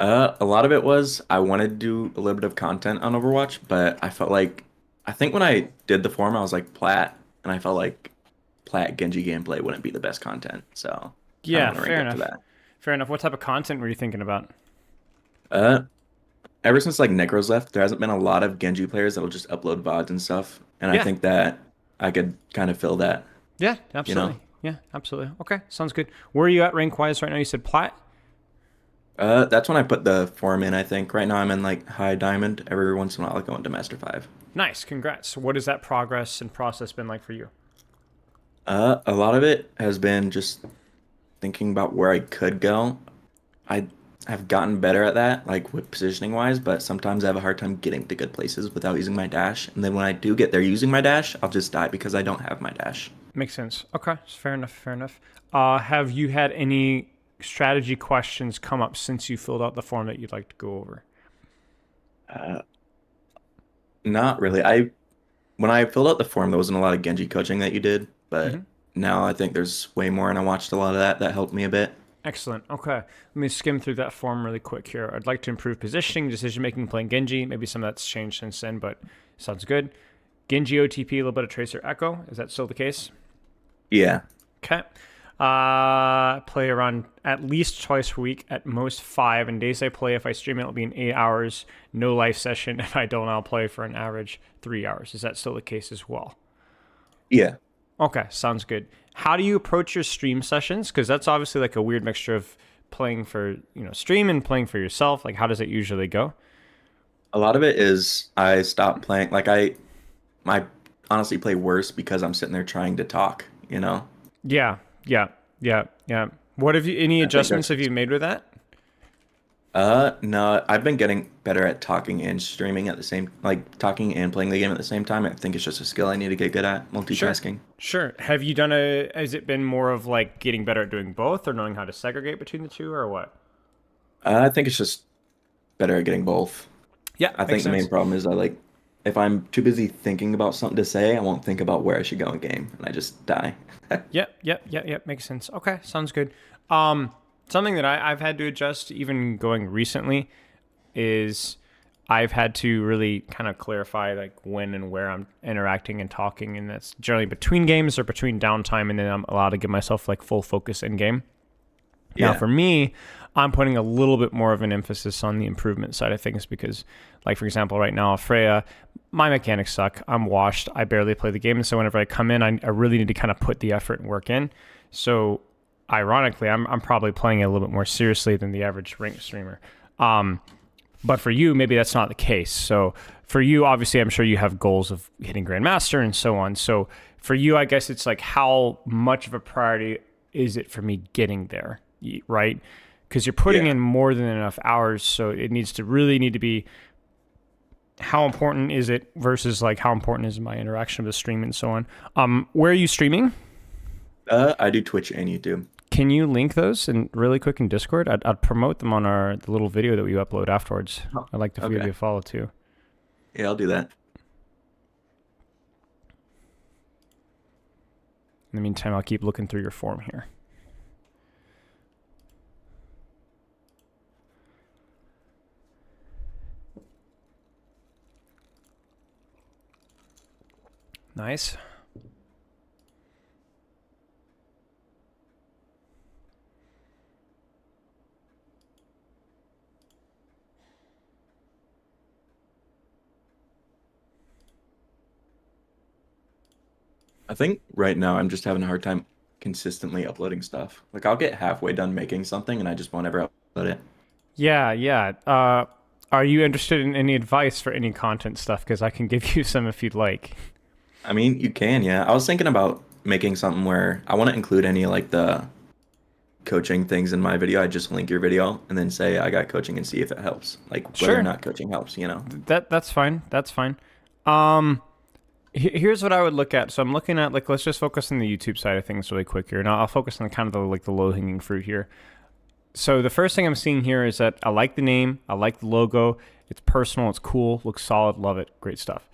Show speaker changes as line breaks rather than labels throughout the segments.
A lot of it was I wanted to do a little bit of content on Overwatch, but I think when I did the forum, I was like plat, and I felt like plat Genji gameplay wouldn't be the best content, so I don't
Yeah,
want to rank
fair
up to
enough.
that.
Fair enough. What type of content were you thinking about?
Uh, Ever since like Necros left, there hasn't been a lot of Genji players that'll just upload VODs and stuff, and I
Yeah.
think that I could kind of fill that,
Yeah,
you know.
absolutely. Yeah, absolutely. Okay, sounds good. Where are you at rank wise right now? You said plat?
That's when I put the form in, I think. Right now I'm in like high diamond. Every once in a while I go into Master 5.
Nice, congrats. What has that progress and process been like for you?
A lot of it has been just thinking about where I could go. I have gotten better at that, like with positioning wise, but sometimes I have a hard time getting to good places without using my dash. And then when I do get there using my dash, I'll just die because I don't have my dash.
Makes sense. Okay, fair enough, fair enough. Have you had any strategy questions come up since you filled out the form that you'd like to go over?
Uh, Not really. I When I filled out the form, there wasn't a lot of Genji coaching that you did, but
Mm-hmm.
now I think there's way more, and I watched a lot of that. That helped me a bit.
Excellent. Okay. Let me skim through that form really quick here. I'd like to improve positioning, decision making, playing Genji. Maybe some of that's changed since then, but sounds good. Genji OTP, a little bit of Tracer Echo. Is that still the case?
Yeah,
Okay. Play around at least twice per week, at most five. And days I play, if I stream it, it'll be in 8 hours. No live session. If I don't, I'll play for an average 3 hours. Is that still the case as well?
yeah.
Okay, sounds good. How do you approach your stream sessions? Because that's obviously like a weird mixture of playing for stream and playing for yourself. Like, how does it usually go?
A lot of it is I stopped playing. I honestly play worse because I'm sitting there trying to talk, you know?
Yeah, yeah, yeah, yeah. What have you? Any
I think
adjustments
that's
have you made with that?
no, I've been getting better at talking and streaming at the same, like talking and playing the game at the same time. I think it's just a skill I need to get good at,
Sure,
multitasking.
sure. Have you done a? Has it been more of like getting better at doing both, or knowing how to segregate between the two, or what?
I think it's just better at getting both.
Yeah,
I
makes
think the main
sense.
problem is if I'm too busy thinking about something to say, I won't think about where I should go in game, and I just die.
Yep, yep, yep, yep. Makes sense. Okay, sounds good. Something that I've had to adjust, even going recently, is I've had to really kind of clarify like when and where I'm interacting and talking, and that's generally between games or between downtime, and then I'm allowed to give myself like full focus in game. Now,
Yeah,
for me, I'm putting a little bit more of an emphasis on the improvement side of things because, like, for example, right now, Freya, my mechanics suck. I'm washed. I barely play the game. And so whenever I come in, I really need to kind of put the effort and work in. So, ironically, I'm probably playing it a little bit more seriously than the average ranked streamer. Um, but for you, maybe that's not the case. So, for you, obviously, I'm sure you have goals of hitting Grandmaster and so on. So, for you, I guess it's like how much of a priority is it for me getting there? Right? Because you're putting
yeah.
in more than enough hours, so it needs to really need to be how important is it versus like how important is my interaction with the stream and so on. Where are you streaming?
I do Twitch and YouTube.
Can you link those and really quick in Discord? I'd promote them on the little video that we upload afterwards.
Oh,
I'd like to give you
okay.
a follow too.
Yeah, I'll do that.
In the meantime, I'll keep looking through your form here. Nice.
I think right now I'm just having a hard time consistently uploading stuff. Like I'll get halfway done making something and I just won't ever upload it.
Yeah, yeah. Are you interested in any advice for any content stuff? Because I can give you some if you'd like.
I mean, you can, yeah. I was thinking about making something where I want to include any like the coaching things in my video. I just link your video and then say I got coaching and see if it helps. Like whether or
Sure.
not coaching helps, you know.
That's fine. That's fine. Um, Here's what I would look at. So I'm looking at like let's just focus on the YouTube side of things really quick here, and I'll focus on kind of the low hanging fruit here. So the first thing I'm seeing here is that I like the name, I like the logo. It's personal, it's cool, looks solid, love it, great stuff.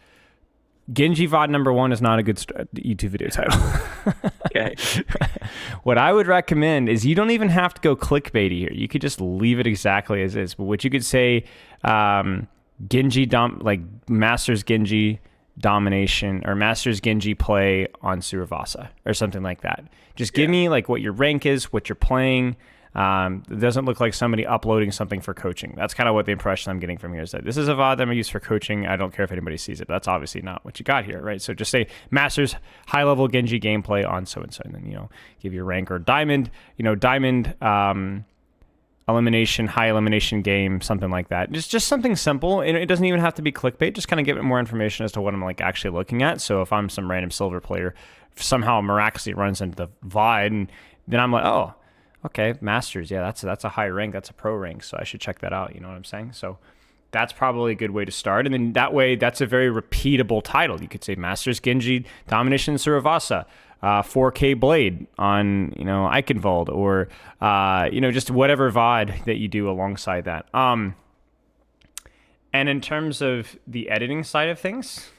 Genji VOD number one is not a good YouTube video title.
Okay.
What I would recommend is you don't even have to go clickbaity here. You could just leave it exactly as is. But what you could say, Genji like Masters Genji domination or Masters Genji play on Suravasa or something like that. Just give me like what your rank is, what you're playing. It doesn't look like somebody uploading something for coaching. That's kind of what the impression I'm getting from here is that this is a VOD that I'm going to use for coaching. I don't care if anybody sees it. That's obviously not what you got here, right? So just say Masters high-level Genji gameplay on so-and-so, and then, give your rank or Diamond, Diamond elimination, high elimination game, something like that. Just something simple. And it doesn't even have to be clickbait. Just kind of give it more information as to what I'm like actually looking at. So if I'm some random silver player, somehow miraculously runs into the VOD, and then I'm like, oh, okay, Masters, yeah, that's a high rank, that's a pro rank, so I should check that out, you know what I'm saying? So that's probably a good way to start, and then that way, that's a very repeatable title. You could say Masters Genji Domination Suravasa, 4K Blade on, Eichenwald, or, just whatever VOD that you do alongside that. And in terms of the editing side of things,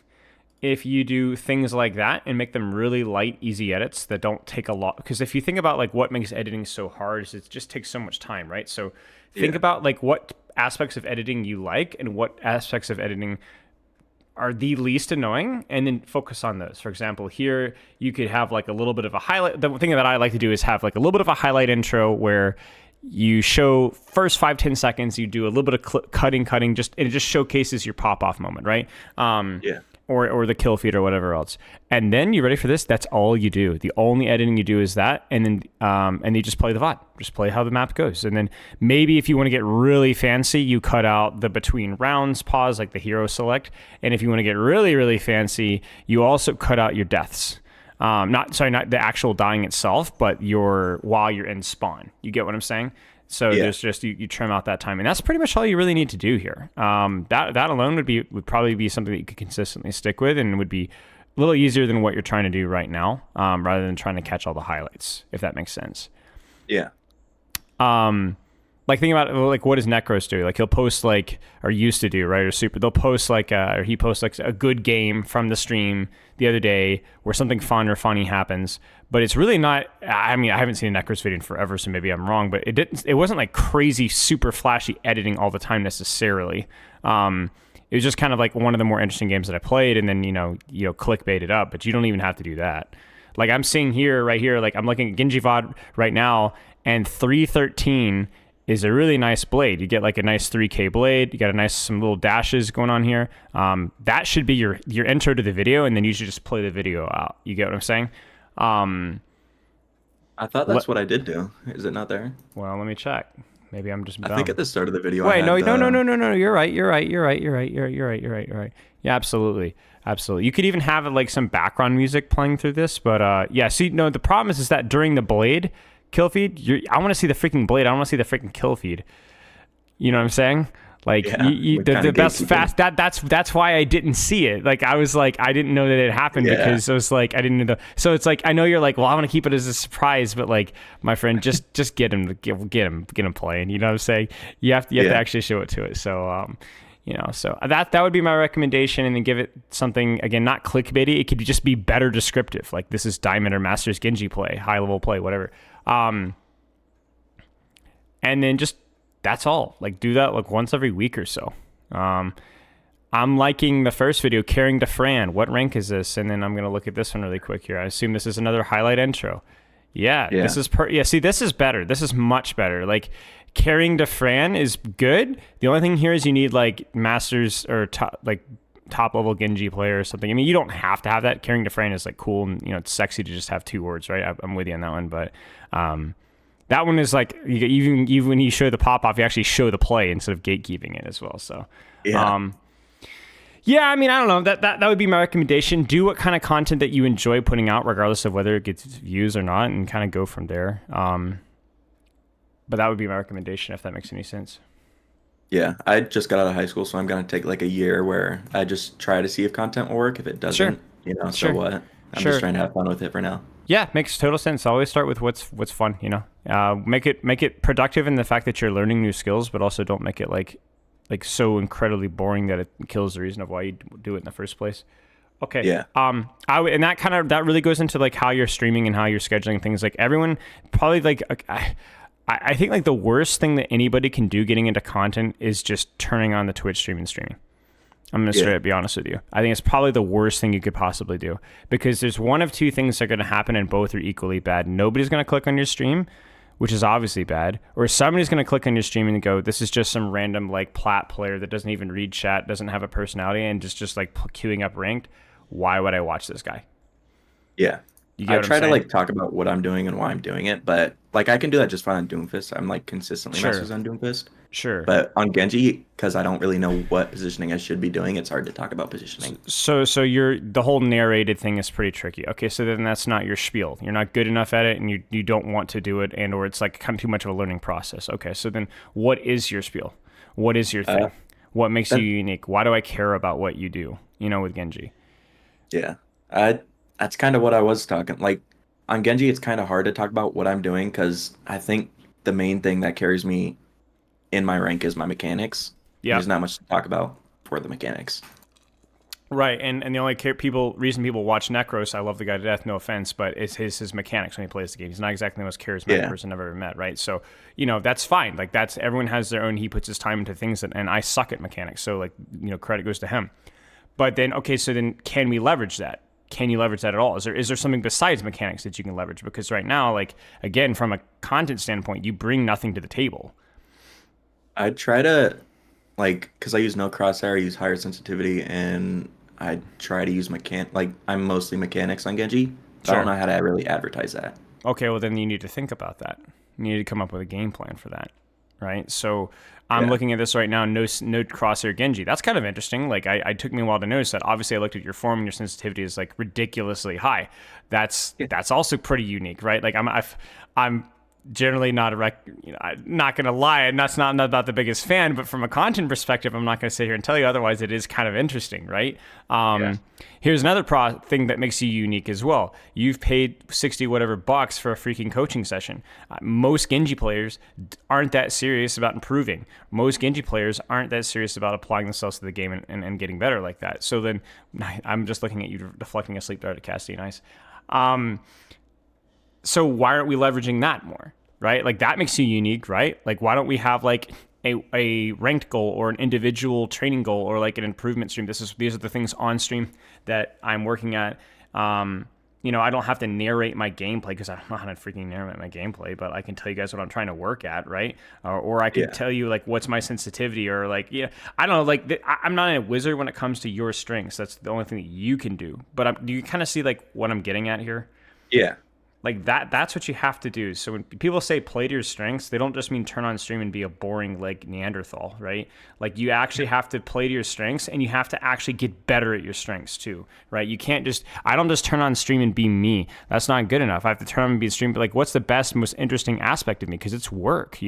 if you do things like that and make them really light, easy edits that don't take a lot, because if you think about like what makes editing so hard is it just takes so much time, right? So think about like what aspects of editing you like and what aspects of editing are the least annoying, and then focus on those. For example, here you could have like a little bit of a highlight. The thing that I like to do is have like a little bit of a highlight intro where you show first 5-10 seconds, you do a little bit of cutting, it just showcases your pop-off moment, right? Or the kill feed or whatever else. And then you ready for this? That's all you do. The only editing you do is that, and then you just play the VOD. Just play how the map goes. And then maybe if you want to get really fancy, you cut out the between rounds pause, like the hero select. And if you want to get really, really fancy, you also cut out your deaths. Not the actual dying itself, but while you're in spawn. You get what I'm saying? So there's just you trim out that time, and that's pretty much all you really need to do here. That alone would probably be something that you could consistently stick with, and would be a little easier than what you're trying to do right now, rather than trying to catch all the highlights, if that makes sense.
Yeah.
Like think about like what does Necros do? Like he'll post like, or used to do, right? Or super. They'll post like or he posts like a good game from the stream the other day where something fun or funny happens, but it's really not. I mean, I haven't seen a Necros video in forever, so maybe I'm wrong. But it wasn't like crazy, super flashy editing all the time necessarily. It was just kind of like one of the more interesting games that I played, and then clickbait it up. But you don't even have to do that. Like I'm seeing right here, like I'm looking at Genji VOD right now, and 313 is a really nice blade. You get like a nice 3K blade. You got some little dashes going on here. That should be your intro to the video, and then you should just play the video out. You get what I'm saying?
I thought that's what I did do. Is it not there?
Well, let me check. Maybe I'm just dumb.
I think at the start of the video.
Wait, no. You're right. You're right. Yeah, absolutely. You could even have like some background music playing through this, but yeah. See, no, the problem is that during the blade kill feed, I want to see the freaking blade. I don't want to see the freaking kill feed. You know what I'm saying? Like the best fast. That's why I didn't see it. Like I was like I didn't know that it happened because it was like I didn't know. So it's like I know you're like, well, I want to keep it as a surprise, but like my friend, just get him playing. You know what I'm saying? You have to actually show it to it. So so that would be my recommendation, and then give it something, again, not clickbaity. It could just be better descriptive, like this is Diamond or Masters Genji play, high level play, whatever. And then just that's all. Like do that like once every week or so. I'm liking the first video, Carrying to Fran. What rank is this? And then I'm gonna look at this one really quick here. I assume this is another highlight intro. Yeah. This is see, this is better. This is much better. Like Carrying to Fran is good. The only thing here is you need like Masters or top level Genji player or something. I mean, you don't have to have that. Carrying to Fran is like cool, and it's sexy to just have 2 words, right? I'm with you on that one, but that one is like even when you show the pop off, you actually show the play instead of gatekeeping it as well. So yeah, I mean, I don't know. That would be my recommendation. Do what kind of content that you enjoy putting out, regardless of whether it gets views or not, and kind of go from there. But that would be my recommendation, if that makes any sense.
Yeah, I just got out of high school, so I'm gonna take like a year where I just try to see if content will work. If it doesn't, so what? I'm just trying to have fun with it for now.
Yeah, makes total sense. Always start with what's fun. Make it productive in the fact that you're learning new skills, but also don't make it like so incredibly boring that it kills the reason of why you do it in the first place. Okay.
Yeah.
And that really goes into like how you're streaming and how you're scheduling things. Like everyone probably like I think like the worst thing that anybody can do getting into content is just turning on the Twitch stream and streaming. I'm going to straight
Yeah.
up be honest with you. I think it's probably the worst thing you could possibly do because there's one of two things that are going to happen and both are equally bad. Nobody's going to click on your stream, which is obviously bad, or somebody's going to click on your stream and go, this is just some random like plat player that doesn't even read chat, doesn't have a personality, and just like queuing up ranked. Why would I watch this guy?
Yeah.
You get
I
what I'm
try to
saying?
like talk about what I'm doing and why I'm doing it, but like I can do that just fine on Doomfist. I'm like consistently
Sure.
masters on Doomfist.
Sure.
But on Genji, because I don't really know what positioning I should be doing, it's hard to talk about positioning.
So you're the whole narrated thing is pretty tricky. Okay, so then that's not your spiel. You're not good enough at it, and you don't want to do it, and or it's like kind of too much of a learning process. Okay, so then what is your spiel? What is your
Uh,
thing? What makes you
that,
unique? Why do I care about what you do? You know, with Genji.
yeah. I That's kind of what I was talking. Like on Genji, it's kind of hard to talk about what I'm doing because I think the main thing that carries me in my rank is my mechanics.
Yeah.
There's not much to talk about for the mechanics.
Right, and the only reason people watch Necros, I love the guy to death, no offense, but it's his mechanics when he plays the game. He's not exactly the most charismatic
Yeah.
person I've ever met, right? So, that's fine. Like that's everyone has their own. He puts his time into things, and I suck at mechanics, so like credit goes to him. But then okay, so then can we leverage that? Can you leverage that at all? Is there something besides mechanics that you can leverage? Because right now, like again, from a content standpoint, you bring nothing to the table.
I try to like because I use no crosshair, I use higher sensitivity, and I try to use like I'm mostly mechanics on Genji. But I don't
Sure.
know how to really advertise that.
Okay, well then you need to think about that. You need to come up with a game plan for that, right? So I'm
Yeah.
looking at this right now. No crosshair Genji. That's kind of interesting. Like I took me a while to notice that. Obviously, I looked at your form and your sensitivity is like ridiculously high. That's
Yeah.
that's also pretty unique, right? Like I'm generally not I'm not gonna lie, and I'm not the biggest fan, but from a content perspective, I'm not gonna sit here and tell you otherwise. It is kind of interesting, right?
Yeah.
Here's another thing that makes you unique as well. You've paid 60 whatever bucks for a freaking coaching session. Most Genji players aren't that serious about improving. Most Genji players aren't that serious about applying themselves to the game and getting better like that. So then I'm just looking at you deflecting a sleep dart at Cassidy. Nice. So why aren't we leveraging that more, right? Like that makes you unique, right? Like why don't we have like a ranked goal or an individual training goal or like an improvement stream? These are the things on stream that I'm working at. I don't have to narrate my gameplay because I don't know how to freaking narrate my gameplay, but I can tell you guys what I'm trying to work at, right? Or I can
Yeah.
tell you like what's my sensitivity or like I don't know. Like I'm not a wizard when it comes to your strengths. That's the only thing that you can do. But do you kind of see like what I'm getting at here?
Yeah.
Like that's what you have to do. So when people say play to your strengths, they don't just mean turn on stream and be a boring like Neanderthal, right? Like you actually have to play to your strengths and you have to actually get better at your strengths too, right? You can't I don't just turn on stream and be me. That's not good enough. I have to turn on and be a stream, but like what's the best, most interesting aspect of me? Because it's work,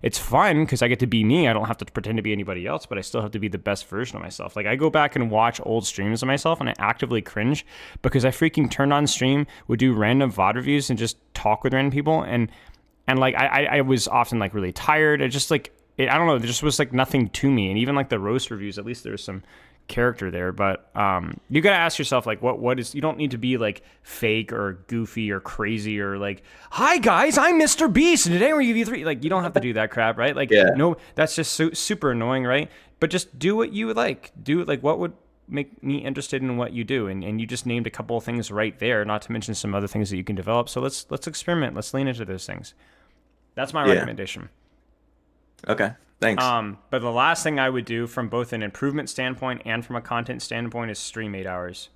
It's fun because I get to be me. I don't have to pretend to be anybody else, but I still have to be the best version of myself. Like I go back and watch old streams of myself and I actively cringe because I freaking turned on stream, would do random VOD reviews and just talk with random people and like I was often like really tired. It just like I don't know, there just was like nothing to me. And even like the roast reviews, at least there's some character there. But you gotta ask yourself like what is, you don't need to be like fake or goofy or crazy or like, hi guys, I'm Mr. Beast and today we're UV3. Like you don't have to do that crap, right? Like
Yeah.
no, that's just super annoying, right? But just do what you would like. Do like what would make me interested in what you do, and you just named a couple of things right there, not to mention some other things that you can develop. So let's experiment, let's lean into those things. That's my
Yeah.
recommendation.
Okay. Thanks.
But the last thing I would do from both an improvement standpoint and from a content standpoint is stream 8 hours.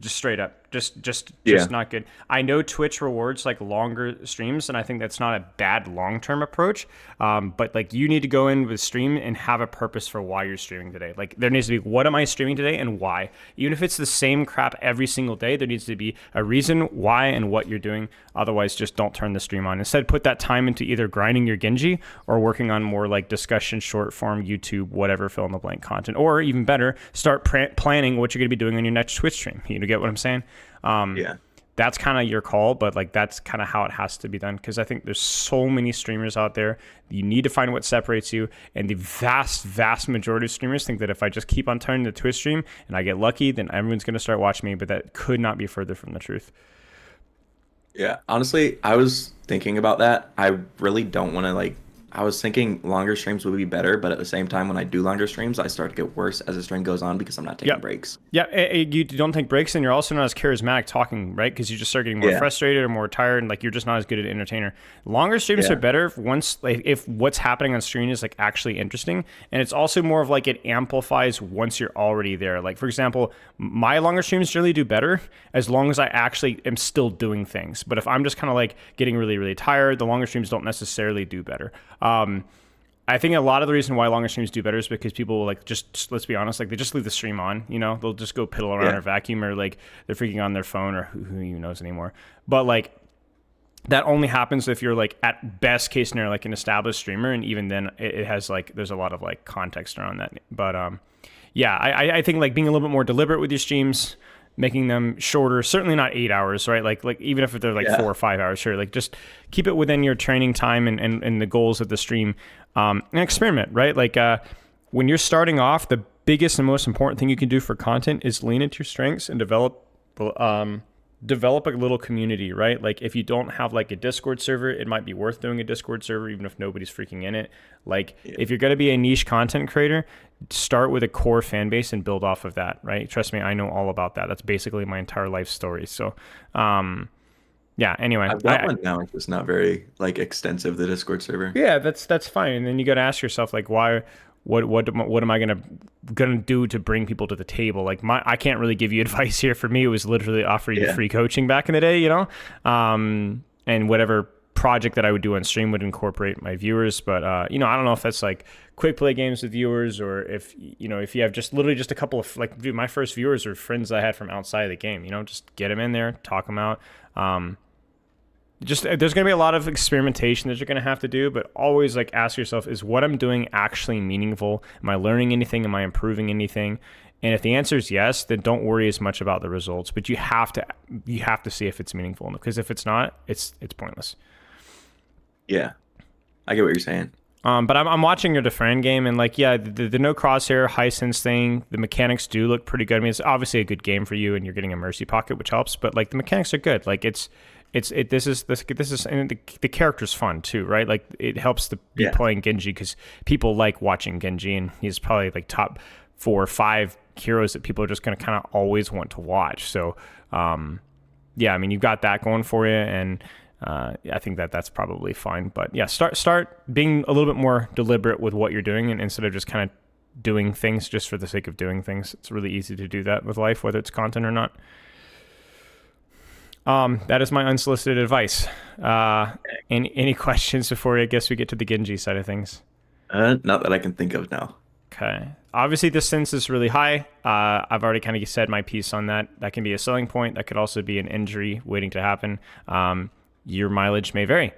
Just straight up, just
Yeah.
not good. I know Twitch rewards like longer streams, and I think that's not a bad long-term approach. But like you need to go in with stream and have a purpose for why you're streaming today. Like there needs to be, what am I streaming today and why? Even if it's the same crap every single day, there needs to be a reason why and what you're doing. Otherwise, just don't turn the stream on. Instead, put that time into either grinding your Genji or working on more like discussion, short form, YouTube, whatever, fill in the blank content. Or even better, start planning what you're going to be doing on your next Twitch stream. You get what I'm saying?
Yeah.
that's kind of your call, but like that's kind of how it has to be done, because I think there's so many streamers out there. You need to find what separates you, and the vast majority of streamers think that if I just keep on turning the Twitch stream and I get lucky, then everyone's going to start watching me, but that could not be further from the truth.
Yeah, honestly, I was thinking about that. I really don't want to like. I was thinking longer streams would be better, but at the same time, when I do longer streams, I start to get worse as the stream goes on because I'm not taking
Yep.
breaks.
Yeah, you don't take breaks, and you're also not as charismatic talking, right? Because you just start getting more
Yeah,
frustrated or more tired, and like you're just not as good at entertainer. Longer streams are
yeah,
better once, like, if what's happening on screen is like actually interesting, and it's also more of like it amplifies once you're already there. Like for example, my longer streams generally do better as long as I actually am still doing things. But if I'm just kind of like getting really tired, the longer streams don't necessarily do better. I think a lot of the reason why longer streams do better is because people will like just let's be honest, like they just leave the stream on, you know, they'll just go piddle around
yeah,
or vacuum, or like they're freaking on their phone, or who even knows anymore. But like that only happens if you're like at best case scenario like an established streamer, and even then it has like there's a lot of like context around that. But yeah, I think like being a little bit more deliberate with your streams, making them shorter, certainly not 8 hours, right? Like even if they're like
yeah,
4 or 5 hours, sure. Like just keep it within your training time and the goals of the stream, and experiment, right? Like when you're starting off, the biggest and most important thing you can do for content is lean into your strengths and develop a little community, right? Like if you don't have like a Discord server, it might be worth doing a Discord server, even if nobody's freaking in it. Like
yeah.
if you're going to be a niche content creator, start with a core fan base and build off of that, right? Trust me, I know all about that. That's basically my entire life story. So, yeah, anyway,
I've got one now. It's just not very like extensive, the Discord server.
yeah, that's fine. And then you got to ask yourself like, why, what am I gonna do to bring people to the table? Like I can't really give you advice here. For me, it was literally offer you
Yeah,
free coaching back in the day, you know, and whatever project that I would do on stream would incorporate my viewers. But you know, I don't know if that's like quick play games with viewers, or if you know if you have just literally just a couple of like my first viewers are friends I had from outside of the game. You know, just get them in there, talk them out. Just there's going to be a lot of experimentation that you're going to have to do, but always like ask yourself, is what I'm doing actually meaningful? Am I learning anything? Am I improving anything? And if the answer is yes, then don't worry as much about the results, but you have to see if it's meaningful, because if it's not, it's pointless.
yeah. I get what you're saying.
But I'm watching your Defran game, and like, yeah, the no crosshair high sense thing, the mechanics do look pretty good. I mean, it's obviously a good game for you, and you're getting a mercy pocket, which helps. But like, the mechanics are good. Like, this is and the character's fun too, right? Like, it helps to be
Yeah,
playing Genji because people like watching Genji, and he's probably like top 4 or 5 heroes that people are just going to kind of always want to watch. So, yeah, I mean, you've got that going for you, and I think that's probably fine. But yeah, start being a little bit more deliberate with what you're doing, and instead of just kind of doing things just for the sake of doing things. It's really easy to do that with life, whether it's content or not. That is my unsolicited advice. Any questions before I guess we get to the Genji side of things?
not that I can think of now.
Okay. Obviously, the sense is really high. I've already kind of said my piece on that. That can be a selling point. That could also be an injury waiting to happen. Your mileage may vary.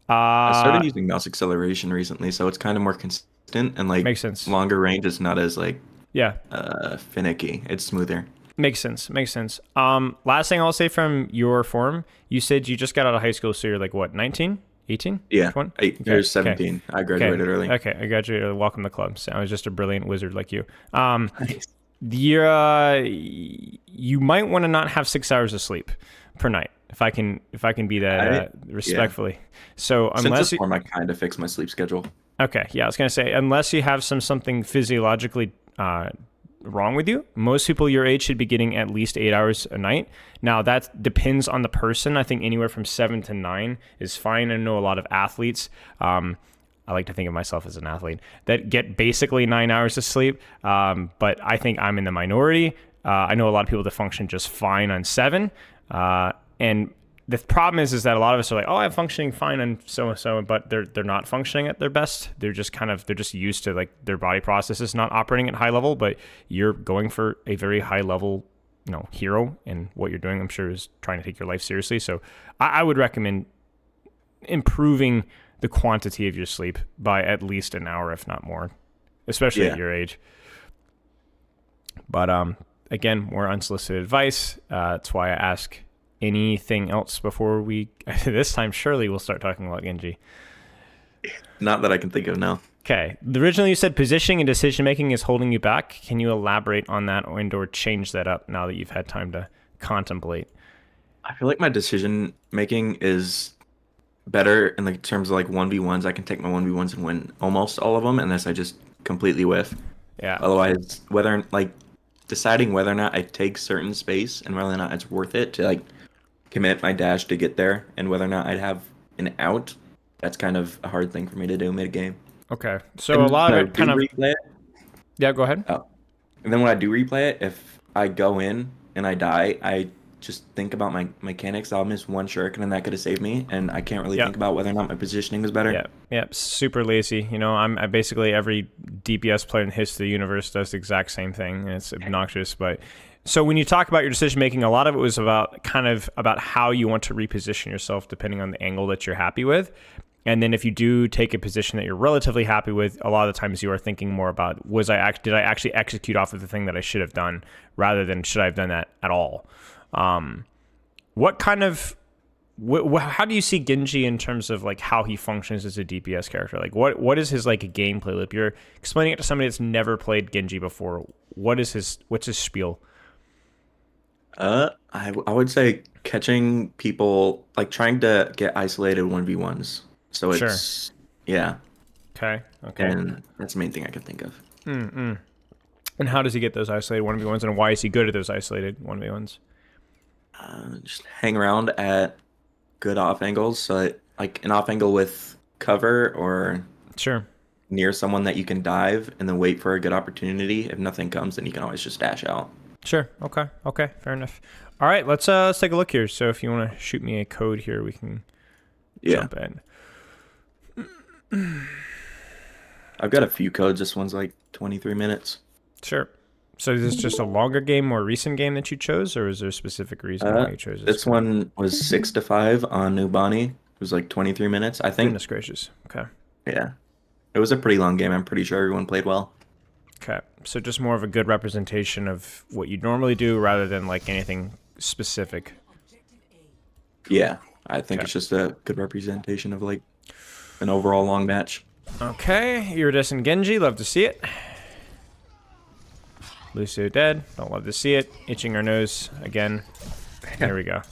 I started using mouse acceleration recently, so it's kind of more consistent and like
Makes sense.
longer range is not as like
Yeah,
finicky. It's smoother.
makes sense. Makes sense. Last thing I'll say from your forum, you said you just got out of high school, so you're like what, 19, 18,
Yeah,
20?
you're
Okay.
17. I graduated early.
Okay, I graduated. Welcome to the club. So I was just a brilliant wizard like you.
Nice.
You might want to not have 6 hours of sleep per night. If I can be that
Yeah.
respectfully. So
Since
unless
this
you,
form, I kind of fixed my sleep schedule.
okay, yeah, I was gonna say unless you have something physiologically wrong with you, most people your age should be getting at least 8 hours a night. Now that depends on the person. I think anywhere from 7 to 9 is fine. I know a lot of athletes. I like to think of myself as an athlete that get basically 9 hours of sleep. But I think I'm in the minority. I know a lot of people that function just fine on 7. And the problem is that a lot of us are like, oh, I'm functioning fine on so, but they're not functioning at their best. They're just used to like their body processes not operating at high level, but you're going for a very high level, hero, and what you're doing, I'm sure, is trying to take your life seriously. So I would recommend improving the quantity of your sleep by at least an hour, if not more, especially
Yeah.
at your age. But again, more unsolicited advice. That's why I ask anything else before we this time surely we'll start talking about Genji.
Not that I can think of now.
Okay. Originally you said positioning and decision making is holding you back. Can you elaborate on that or change that up now that you've had time to contemplate?
I feel like my decision making is better in like terms of like 1v1s. I can take my 1v1s and win almost all of them unless I just completely whiff.
Yeah.
Otherwise, whether like deciding whether or not I take certain space and whether or not it's worth it to like commit my dash to get there and whether or not I'd have an out, that's kind of a hard thing for me to do mid game.
Okay. So a
And
lot
when
of
I
it
do
kind of
replay it,
yeah, go ahead.
oh, and then when I do replay it, if I go in and I die, I just think about my mechanics. I'll miss one shuriken and that could have saved me, and I can't really
Yeah.
think about whether or not my positioning was better.
Yeah, yeah, super lazy. You know, I basically every DPS player in the history of the universe does the exact same thing, and it's obnoxious. But so when you talk about your decision making, a lot of it was about kind of about how you want to reposition yourself depending on the angle that you're happy with. And then if you do take a position that you're relatively happy with, a lot of the times you are thinking more about did I actually execute off of the thing that I should have done rather than should I have done that at all. What kind of how do you see Genji in terms of like how he functions as a DPS character? Like what is his like a gameplay loop? You're explaining it to somebody that's never played Genji before. What's his spiel?
I would say catching people like trying to get isolated 1v1s. So
Sure.
yeah,
Okay. Okay.
and that's the main thing I can think of.
Mm-mm. And how does he get those isolated 1v1s and why is he good at those isolated 1v1s?
Just hang around at good off angles. So like an off angle with cover or
Sure.
near someone that you can dive and then wait for a good opportunity. If nothing comes, then you can always just dash out.
Sure. Okay. Okay. Fair enough. All right. Let's take a look here. So if you want to shoot me a code here, we can
Yeah,
jump in.
I've got a few codes. This one's like 23 minutes.
Sure. So is this just a longer game, more recent game that you chose, or is there a specific reason why you chose this?
This one was 6 to 5 on Nubani. It was like 23 minutes. I think.
Goodness gracious. Okay.
Yeah, it was a pretty long game. I'm pretty sure everyone played well.
Okay. So just more of a good representation of what you normally do rather than like anything specific.
Yeah, I think
Okay.
it's just a good representation of like an overall long match.
Okay. Iridescent Genji. Love to see it. Lucio dead. Don't love to see it. Itching our nose again. There we go.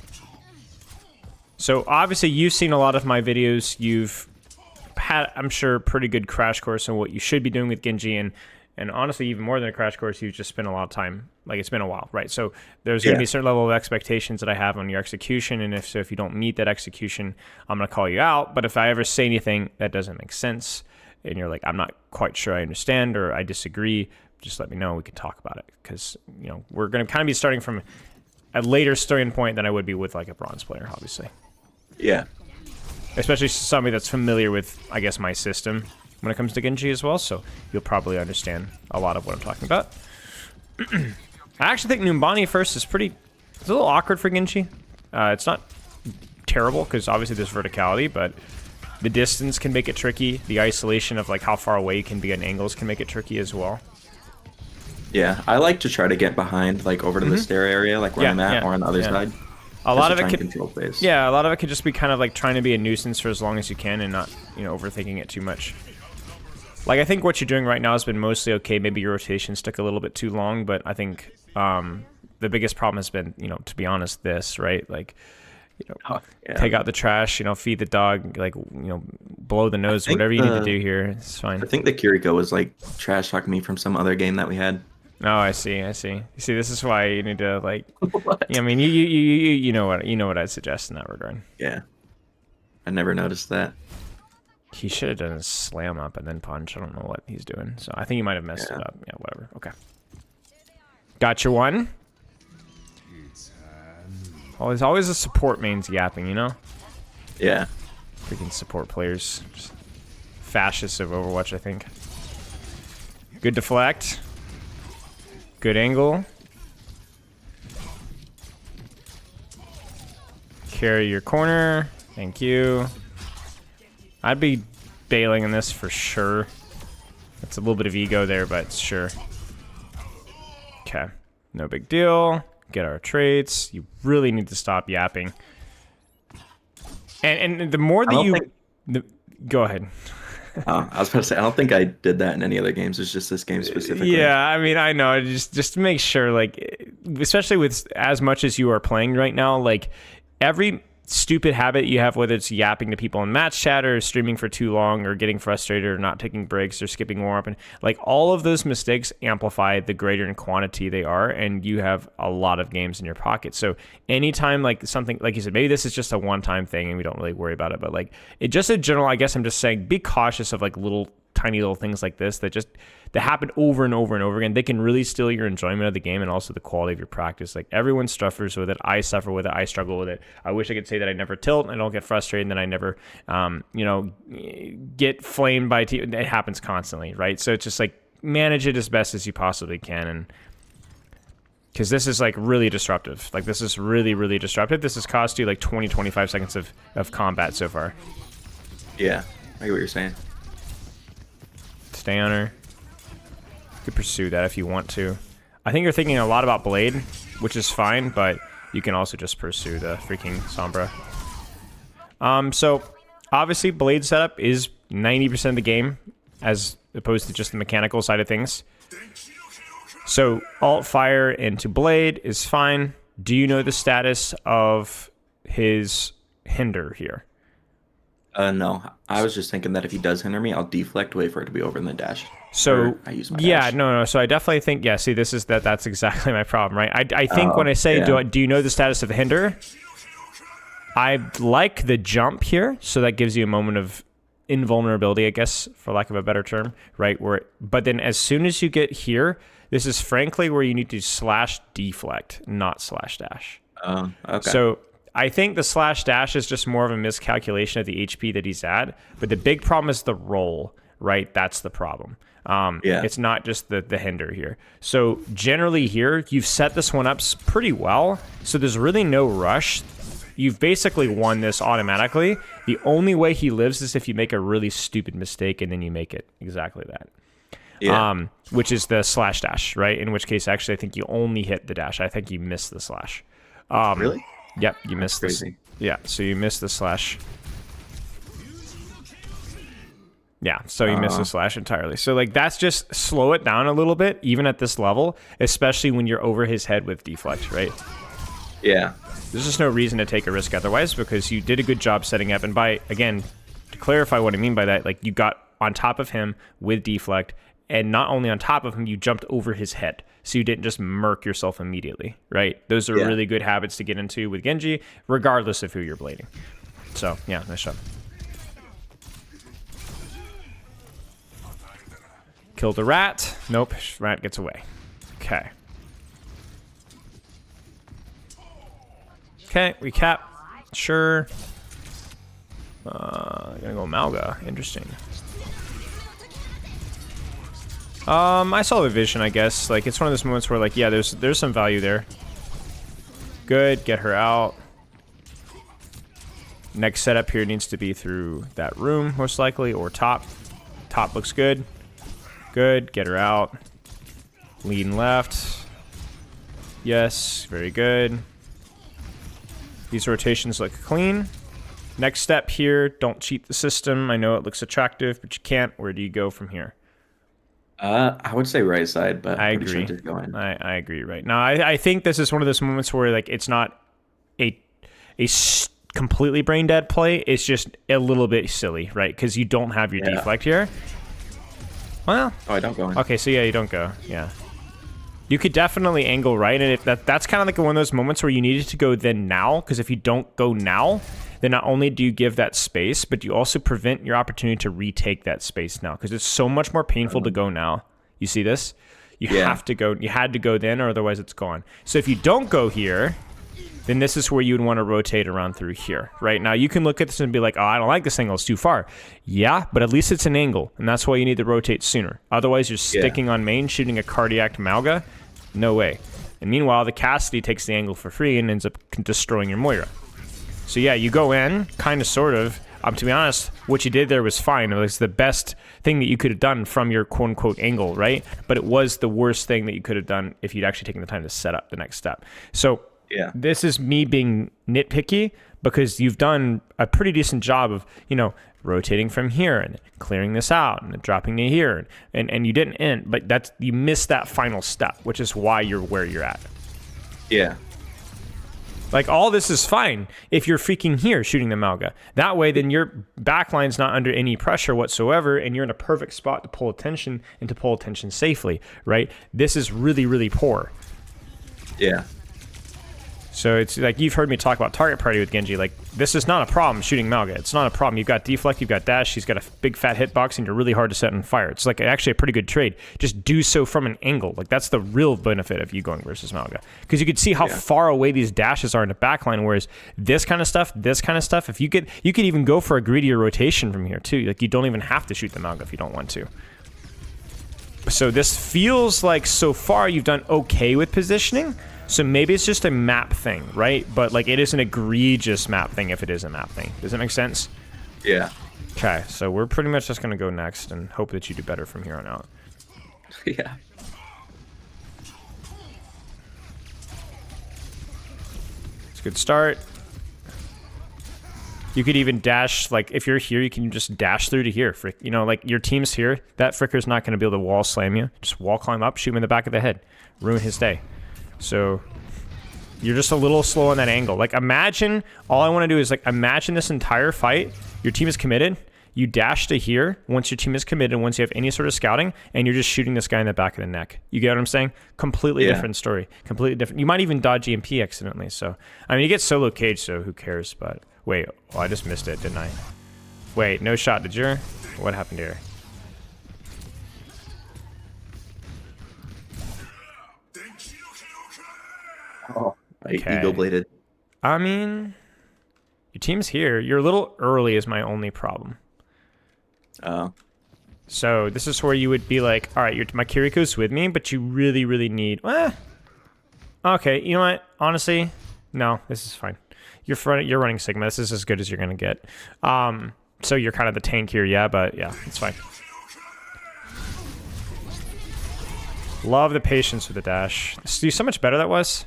So obviously you've seen a lot of my videos. You've had, I'm sure, a pretty good crash course on what you should be doing with Genji, and honestly, even more than a crash course, you've just spent a lot of time. Like it's been a while, right? So there's going to be a certain level of expectations that I have on your execution, and if you don't meet that execution, I'm going to call you out. But if I ever say anything that doesn't make sense, and you're like, I'm not quite sure I understand or I disagree, just let me know. We can talk about it because we're going to kind of be starting from a later starting point than I would be with like a bronze player, obviously.
Yeah,
Especially somebody that's familiar with, I guess, my system when it comes to Genji as well, so you'll probably understand a lot of what I'm talking about. I actually think Numbani first is it's a little awkward for Genji. It's not terrible, because obviously there's verticality, but the distance can make it tricky. The isolation of like how far away you can be at angles can make it tricky as well.
yeah. I like to try to get behind, like over to the stair area, like where
Yeah,
I'm at,
yeah,
or on the other
yeah.
side.
A lot of
Just to
it
try and
can,
control pace.
yeah, a lot of it can just be kind of like trying to be a nuisance for as long as you can and not, overthinking it too much. Like, I think what you're doing right now has been mostly okay. Maybe your rotations took a little bit too long, but I think the biggest problem has been, to be honest, this, right? Like,
Oh, yeah.
take out the trash, feed the dog, like, blow the nose,
think
whatever you need to do here. It's fine.
I think the Kiriko was like trash talking me from some other game that we had.
Oh, I see. You see, this is why you need to, like,
What?
I mean, you know what I'd suggest in that regard.
Yeah, I never noticed that.
He should have done a slam up and then punch. I don't know what he's doing. So I think he might have messed
Yeah.
it up. Yeah, whatever. Okay. Got your one. Oh, there's always a support mains yapping,
Yeah,
Freaking support players. Just fascists of Overwatch, I think. Good deflect. Good angle. Carry your corner. Thank you. I'd be bailing in this for sure. It's a little bit of ego there, but sure. Okay. No big deal. Get our traits. You really need to stop yapping. And the more
I
that
don't
you...
think.
Go ahead.
I was about to say, I don't think I did that in any other games. It's just this game specifically.
Yeah, I mean, I know. Just to make sure, like, especially with as much as you are playing right now, like, every stupid habit you have, whether it's yapping to people in match chat or streaming for too long or getting frustrated or not taking breaks or skipping warm up, and like all of those mistakes amplify the greater in quantity they are, and you have a lot of games in your pocket. So anytime like something, like you said, maybe this is just a one-time thing and we don't really worry about it, but like it just in general, I guess I'm just saying, be cautious of like tiny little things like this that happen over and over and over again. They can really steal your enjoyment of the game and also the quality of your practice. Like everyone suffers with it. I suffer with it. I struggle with it. I wish I could say that I never tilt and I don't get frustrated and that I never, get flamed by it happens constantly, right? So it's just like manage it as best as you possibly can, and because this is like really disruptive. Like this is really, really disruptive. This has cost you like 20-25 seconds of combat so far.
Yeah, I get what you're saying.
Stay on her. You could pursue that if you want to. I think you're thinking a lot about Blade, which is fine, but you can also just pursue the freaking Sombra. So obviously Blade setup is 90% of the game, as opposed to just the mechanical side of things. So alt fire into Blade is fine. Do you know the status of his hinder here?
No. I was just thinking that if he does hinder me, I'll deflect, wait for it to be over, and then dash.
So
Or I use my
yeah,
dash.
no. So I definitely think see, this is that's exactly my problem, right? I think when I say
yeah.
do you know the status of the hinder? I like the jump here, so that gives you a moment of invulnerability, I guess, for lack of a better term, right? But then as soon as you get here, this is frankly where you need to slash deflect, not slash dash.
Okay.
So I think the slash dash is just more of a miscalculation of the HP that he's at, but the big problem is the roll, right? That's the problem.
Yeah.
It's not just the hinder here. So generally here, you've set this one up pretty well, so there's really no rush. You've basically won this automatically. The only way he lives is if you make a really stupid mistake and then you make it exactly that.
Yeah.
Which is the slash dash, right? In which case, actually, I think you only hit the dash. I think you missed the slash.
Really?
Yep, you missed this.
Crazy.
Yeah, so you missed the slash. Yeah, so you missed the slash entirely. So like that's just slow it down a little bit, even at this level, especially when you're over his head with deflect, right?
Yeah.
There's just no reason to take a risk otherwise because you did a good job setting up. And by, again, to clarify what I mean by that, like you got on top of him with deflect, and not only on top of him, you jumped over his head. So you didn't just murk yourself immediately, right? Those are really good habits to get into with Genji, regardless of who you're blading. So, yeah, nice job. Kill the rat. Nope, rat gets away. Okay. Okay, recap. Sure. Gonna go Malga. Interesting. I saw the vision, I guess. Like, it's one of those moments where, like, yeah, there's some value there. Good, get her out. Next setup here needs to be through that room, most likely, or top. Top looks good. Good, get her out. Lean left. Yes, very good. These rotations look clean. Next step here, don't cheat the system. I know it looks attractive, but you can't. Where do you go from here?
I would say right side, but
I
I'm pretty
agree.
sure to go in.
I agree. Right now, I think this is one of those moments where like it's not a completely brain dead play. It's just a little bit silly, right? Because you don't have your deflect here. Well,
Oh, I don't go in.
okay, so yeah, you don't go. Yeah, you could definitely angle right, and if that's kind of like one of those moments where you needed to go then now. Because if you don't go now, then not only do you give that space, but you also prevent your opportunity to retake that space now, because it's so much more painful to go now. You see this? You have to go. You had to go then, or otherwise it's gone. So if you don't go here, then this is where you would want to rotate around through here. Right now, you can look at this and be like, oh, I don't like this angle. It's too far. Yeah, but at least it's an angle, and that's why you need to rotate sooner. Otherwise, you're sticking on main, shooting a cardiac Malga. No way. And meanwhile, the Cassidy takes the angle for free and ends up destroying your Moira. So yeah, you go in, kind of, sort of. To be honest, what you did there was fine. It was the best thing that you could have done from your quote-unquote angle, right? But it was the worst thing that you could have done if you'd actually taken the time to set up the next step. So
Yeah.
this is me being nitpicky because you've done a pretty decent job of, rotating from here and clearing this out and dropping to here. And you didn't end, but you missed that final step, which is why you're where you're at.
Yeah.
Like, all this is fine if you're freaking here shooting the Malga. That way, then your backline's not under any pressure whatsoever, and you're in a perfect spot to pull attention and to pull attention safely, right? This is really, really poor.
Yeah.
So it's like, you've heard me talk about target priority with Genji. Like, this is not a problem shooting Malga. It's not a problem. You've got deflect, you've got dash, she's got a big fat hitbox, and you're really hard to set on fire. It's like actually a pretty good trade. Just do so from an angle. Like, that's the real benefit of you going versus Malga. Because you can see how far away these dashes are in the backline, whereas this kind of stuff, if you could even go for a greedier rotation from here too. Like, you don't even have to shoot the Malga if you don't want to. So this feels like so far you've done okay with positioning. So maybe it's just a map thing, right? But like, it is an egregious map thing if it is a map thing. Does that make sense?
Yeah.
Okay, so we're pretty much just gonna go next and hope that you do better from here on out.
Yeah.
It's a good start. You could even dash, like, if you're here, you can just dash through to here. Like, your team's here. That Fricker's not going to be able to wall slam you. Just wall climb up, shoot him in the back of the head. Ruin his day. So you're just a little slow on that angle. Like, imagine, all I want to do is, like, imagine this entire fight. Your team is committed. You dash to here once your team is committed, once you have any sort of scouting, and you're just shooting this guy in the back of the neck. You get what I'm saying? Completely different story. Completely different. You might even dodge EMP accidentally. So, I mean, you get solo cage, so who cares? But wait, I just missed it, didn't I? Wait, no shot, did you? What happened here?
Oh, eagle bladed.
I mean, your team's here. You're a little early is my only problem.
Oh.
So this is where you would be like, all right, my Kiriko's with me, but you really, really need... Okay, you know what? Honestly, no, this is fine. You're running Sigma. This is as good as you're going to get. So you're kind of the tank here, yeah, but yeah, it's fine. Love the patience with the dash. See so much better that was?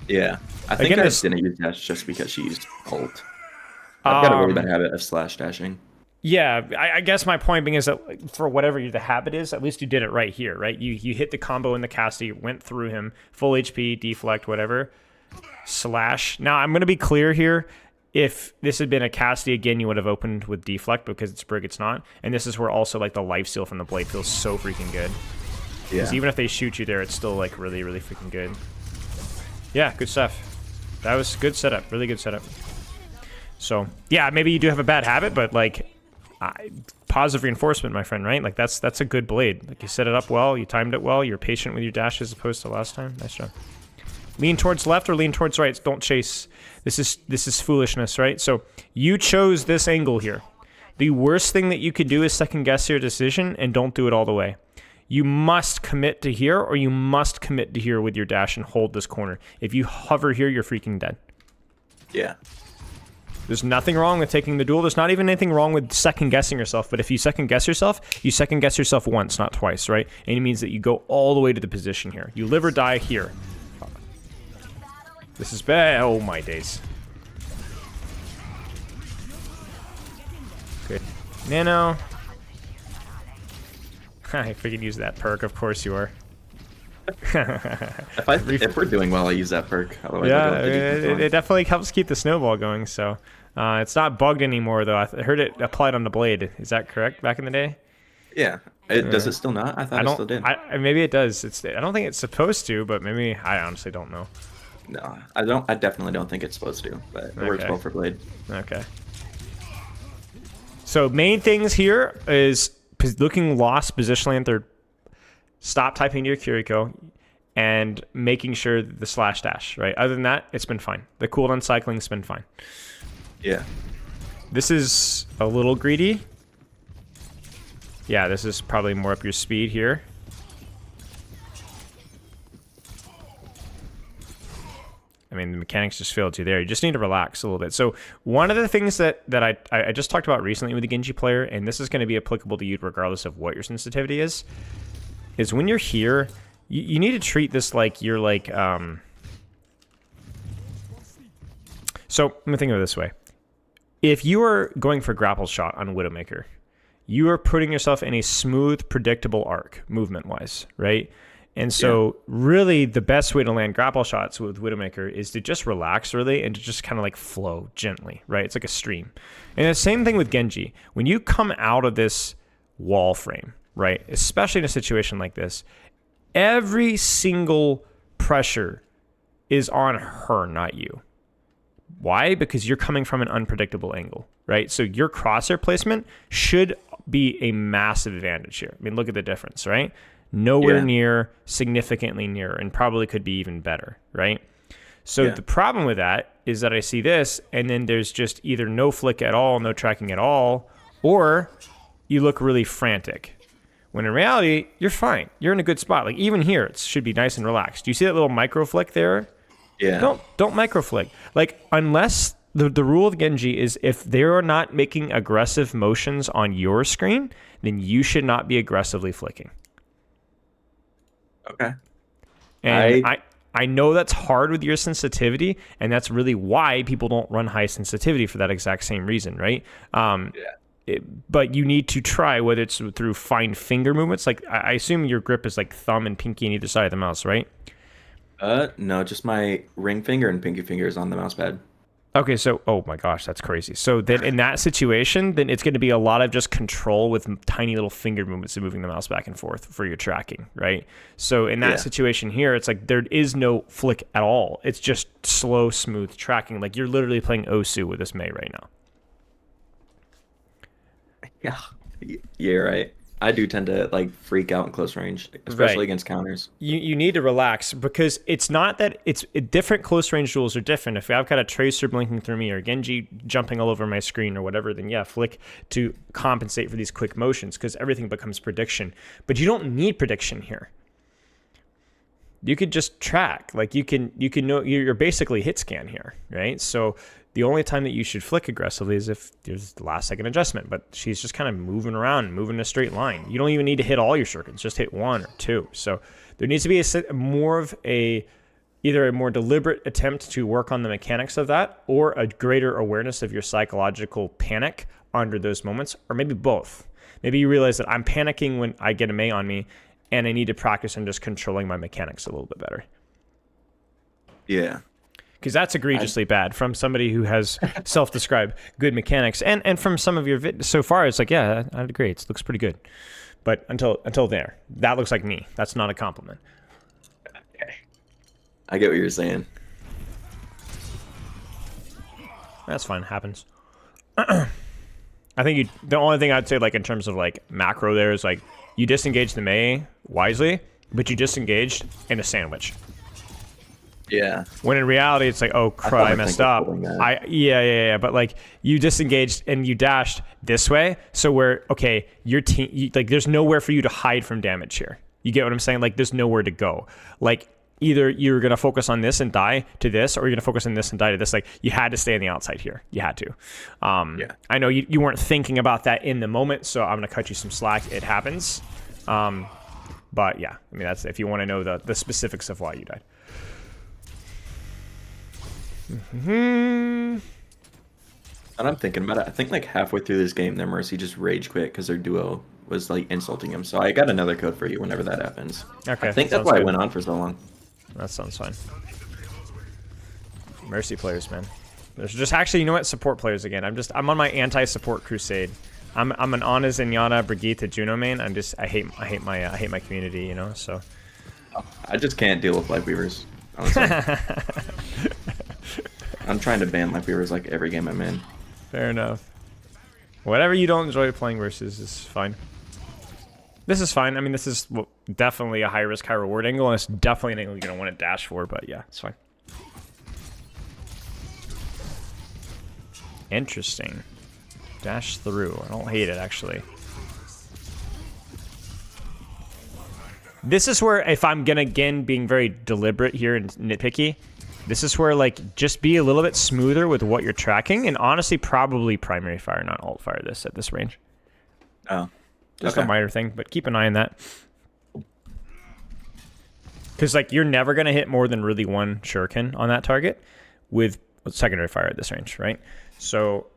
Yeah. I think I didn't use dash just because she used ult. I've got a really bad habit of slash dashing.
Yeah, I guess my point being is that for whatever the habit is, at least you did it right here, right? You hit the combo in the casty, went through him, full HP, deflect, whatever. Slash. Now, I'm going to be clear here. If this had been a casty, again, you would have opened with deflect because it's Brig, it's not. And this is where also, like, the lifesteal from the blade feels so freaking good. Because even if they shoot you there, it's still, like, really, really freaking good. Yeah, good stuff. That was good setup. Really good setup. So, yeah, maybe you do have a bad habit, but, like, positive reinforcement, my friend, right? Like, that's a good blade. Like, you set it up well, you timed it well, you're patient with your dash as opposed to last time. Nice job. Lean towards left or lean towards right. Don't chase. This is foolishness, right? So you chose this angle here. The worst thing that you could do is second guess your decision and don't do it all the way. You must commit to here or you must commit to here with your dash and hold this corner. If you hover here, you're freaking dead.
Yeah.
There's nothing wrong with taking the duel. There's not even anything wrong with second guessing yourself. But if you second guess yourself, you second guess yourself once, not twice, right? And it means that you go all the way to the position here. You live or die here. This is bad. Oh my days. Good. Nano. I freaking use that perk. Of course you are.
if we're doing well, I use that perk. Otherwise,
yeah, it definitely helps keep the snowball going. So it's not bugged anymore, though. I heard it applied on the blade. Is that correct? Back in the day?
Yeah. Does it still not? I thought it still did.
Maybe it does. I don't think it's supposed to, but maybe I honestly don't know.
No, I don't. I definitely don't think it's supposed to, but it works well for blade.
Okay. So main things here is looking lost positionally in third. Stop typing to your Kiriko and making sure the slash dash, right? Other than that, it's been fine. The cooldown cycling's been fine.
Yeah.
This is a little greedy. Yeah, this is probably more up your speed here. I mean, the mechanics just failed you there. You just need to relax a little bit. So one of the things that I just talked about recently with the Genji player, and this is going to be applicable to you regardless of what your sensitivity is when you're here, you need to treat this like you're like... So let me think of it this way. If you are going for grapple shot on Widowmaker, you are putting yourself in a smooth, predictable arc, movement-wise, right? And so really the best way to land grapple shots with Widowmaker is to just relax really and to just kind of like flow gently, right? It's like a stream. And the same thing with Genji. When you come out of this wall frame, right, especially in a situation like this, every single pressure is on her, not you. Why? Because you're coming from an unpredictable angle, right? So your crosshair placement should be a massive advantage here. I mean, look at the difference, right? Nowhere near, significantly near, and probably could be even better, right? So the problem with that is that I see this, and then there's just either no flick at all, no tracking at all, or you look really frantic. When in reality, you're fine. You're in a good spot. Like even here, it should be nice and relaxed. Do you see that little micro flick there?
Yeah.
Don't micro flick. Like unless the rule of Genji is if they are not making aggressive motions on your screen, then you should not be aggressively flicking.
Okay.
And I know that's hard with your sensitivity, and that's really why people don't run high sensitivity for that exact same reason, right? But you need to try, whether it's through fine finger movements. Like I assume your grip is like thumb and pinky on either side of the mouse, right?
No, just my ring finger and pinky finger is on the mouse pad.
Okay, so, oh my gosh, that's crazy. So then in that situation, then it's going to be a lot of just control with tiny little finger movements and moving the mouse back and forth for your tracking, right? So in that situation here, it's like there is no flick at all. It's just slow, smooth tracking. Like you're literally playing Osu with this Mei right now.
Yeah, you're right. I do tend to like freak out in close range, especially against counters.
You need to relax because it's not that it's different. Close range rules are different. If I've got a tracer blinking through me or Genji jumping all over my screen or whatever, then yeah, flick to compensate for these quick motions because everything becomes prediction. But you don't need prediction here. You could just track. Like you can know you're basically hit scan here, right? So the only time that you should flick aggressively is if there's the last second adjustment, but she's just kind of moving around, moving in a straight line. You don't even need to hit all your circuits, just hit one or two. So there needs to be either a more deliberate attempt to work on the mechanics of that or a greater awareness of your psychological panic under those moments, or maybe both. Maybe you realize that I'm panicking when I get a Mei on me and I need to practice on just controlling my mechanics a little bit better.
Yeah.
Because that's egregiously bad from somebody who has self-described good mechanics. And from some of your so far, it's like, yeah, I'd agree. It looks pretty good. But until there, that looks like me. That's not a compliment.
Okay. I get what you're saying.
That's fine. Happens. I think the only thing I'd say, like, in terms of, like, macro there is, like, you disengage the Mei wisely, but you disengaged in a sandwich.
Yeah.
When in reality, it's like, oh crap, I messed up. Yeah. But like, you disengaged and you dashed this way, so where your team, like, there's nowhere for you to hide from damage here. You get what I'm saying? Like, there's nowhere to go. Like, either you're gonna focus on this and die to this, or you're gonna focus on this and die to this. Like, you had to stay on the outside here. You had to. I know you weren't thinking about that in the moment, so I'm gonna cut you some slack. It happens. But yeah, I mean, that's if you want to know the specifics of why you died.
And I'm thinking about it. I think like halfway through this game, their Mercy just rage quit because their duo was like insulting him. So I got another code for you whenever that happens.
Okay.
I think that's why it went on for so long.
That sounds fine. Mercy players, man. There's just actually, you know what? Support players again. I'm on my anti-support crusade. I'm an Ana Zenyatta Brigitte Juno main. I hate my community, you know. So
I just can't deal with life weavers. Honestly. I'm trying to ban life weavers like every game I'm in.
Fair enough. Whatever you don't enjoy playing versus is fine. This is fine. I mean, this is definitely a high risk, high reward angle, and it's definitely an angle you're gonna want to dash for. But yeah, it's fine. Interesting. Dash through. I don't hate it actually. This is where, if I'm gonna again being very deliberate here and nitpicky, This is where, like, just be a little bit smoother with what you're tracking, and honestly, probably primary fire, not alt fire this at this range.
Oh,
Just
okay.
a minor thing, but keep an eye on that. Because, like, you're never going to hit more than really one shuriken on that target with secondary fire at this range, right? So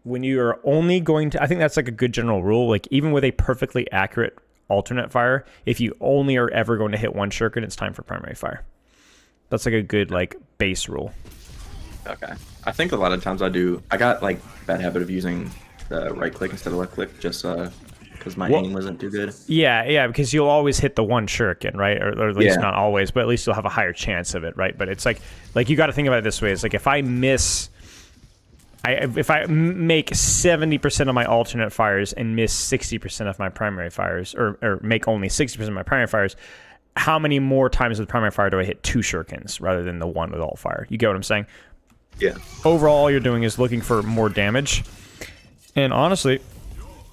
when you're only going to... I think that's, like, a good general rule. Like, even with a perfectly accurate alternate fire, if you only are ever going to hit one shuriken, it's time for primary fire. That's, like, a good, like, base rule.
Okay. I think a lot of times I got, like, bad habit of using the right click instead of left click just because my aim wasn't too good.
Yeah, because you'll always hit the one shuriken, right? Or at least not always, but at least you'll have a higher chance of it, right? But it's like you got to think about it this way. It's like if I miss, if I make 70% of my alternate fires and miss 60% of my primary fires, or make only 60% of my primary fires, how many more times with primary fire do I hit 2 shurikens rather than the one with alt fire? You get what I'm saying?
Yeah.
Overall, all you're doing is looking for more damage. And honestly,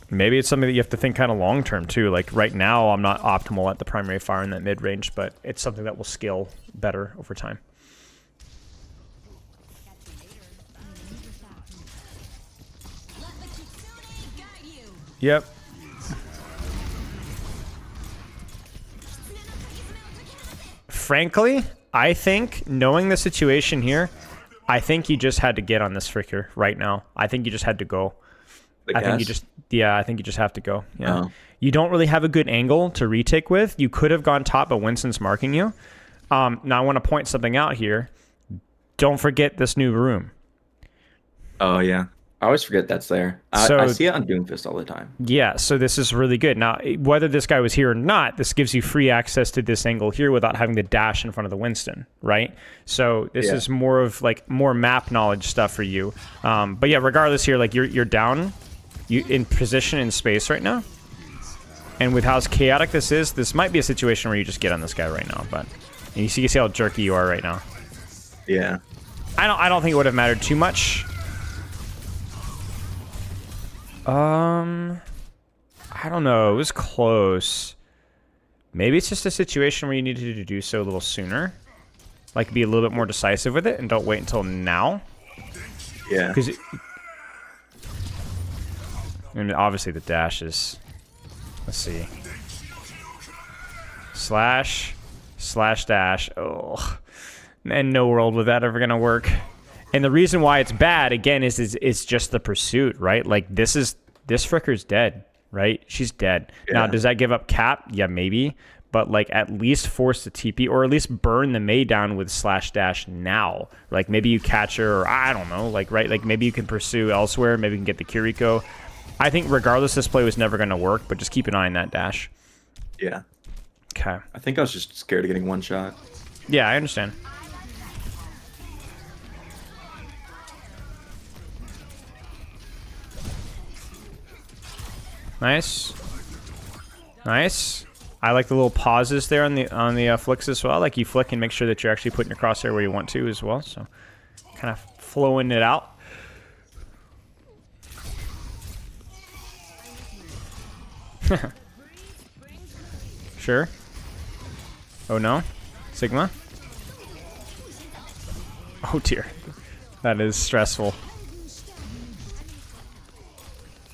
maybe it's something that you have to think kind of long term too. Like right now, I'm not optimal at the primary fire in that mid range, but it's something that will scale better over time. Yep. Frankly, I think knowing the situation here, I think you just had to get on this fricker right now. I think you just had to go. I think you just have to go. Yeah.
Oh.
You don't really have a good angle to retake with. You could have gone top, but Winston's marking you. Now I want to point something out here. Don't forget this new room.
Oh, yeah. I always forget that's there. I see it on Doomfist all the time.
Yeah, so this is really good. Now, whether this guy was here or not, this gives you free access to this angle here without having to dash in front of the Winston, right? So this is more of like more map knowledge stuff for you. But yeah, regardless here, like you're down, you in position in space right now. And with how chaotic this might be a situation where you just get on this guy right now. But you see how jerky you are right now.
Yeah.
I don't think it would have mattered too much. I don't know. It was close. Maybe it's just a situation where you needed to do so a little sooner. Like, be a little bit more decisive with it and don't wait until now.
Yeah.
Because and obviously the dash is... Let's see. Slash dash. Oh. And no world was that ever going to work. And the reason why it's bad, again, is it's just the pursuit, right? Like, this fricker's dead, right? She's dead. Yeah. Now, does that give up cap? Yeah, maybe. But, like, at least force the TP, or at least burn the Mei down with slash dash now. Like, maybe you catch her, or I don't know, like, right? Like, maybe you can pursue elsewhere. Maybe you can get the Kiriko. I think regardless, this play was never going to work, but just keep an eye on that dash.
Yeah.
Okay.
I think I was just scared of getting one shot.
Yeah, I understand. Nice. Nice. I like the little pauses there on the flicks as well. Like you flick and make sure that you're actually putting your crosshair where you want to as well. So kind of flowing it out. Sure. Oh no. Sigma. Oh dear. That is stressful.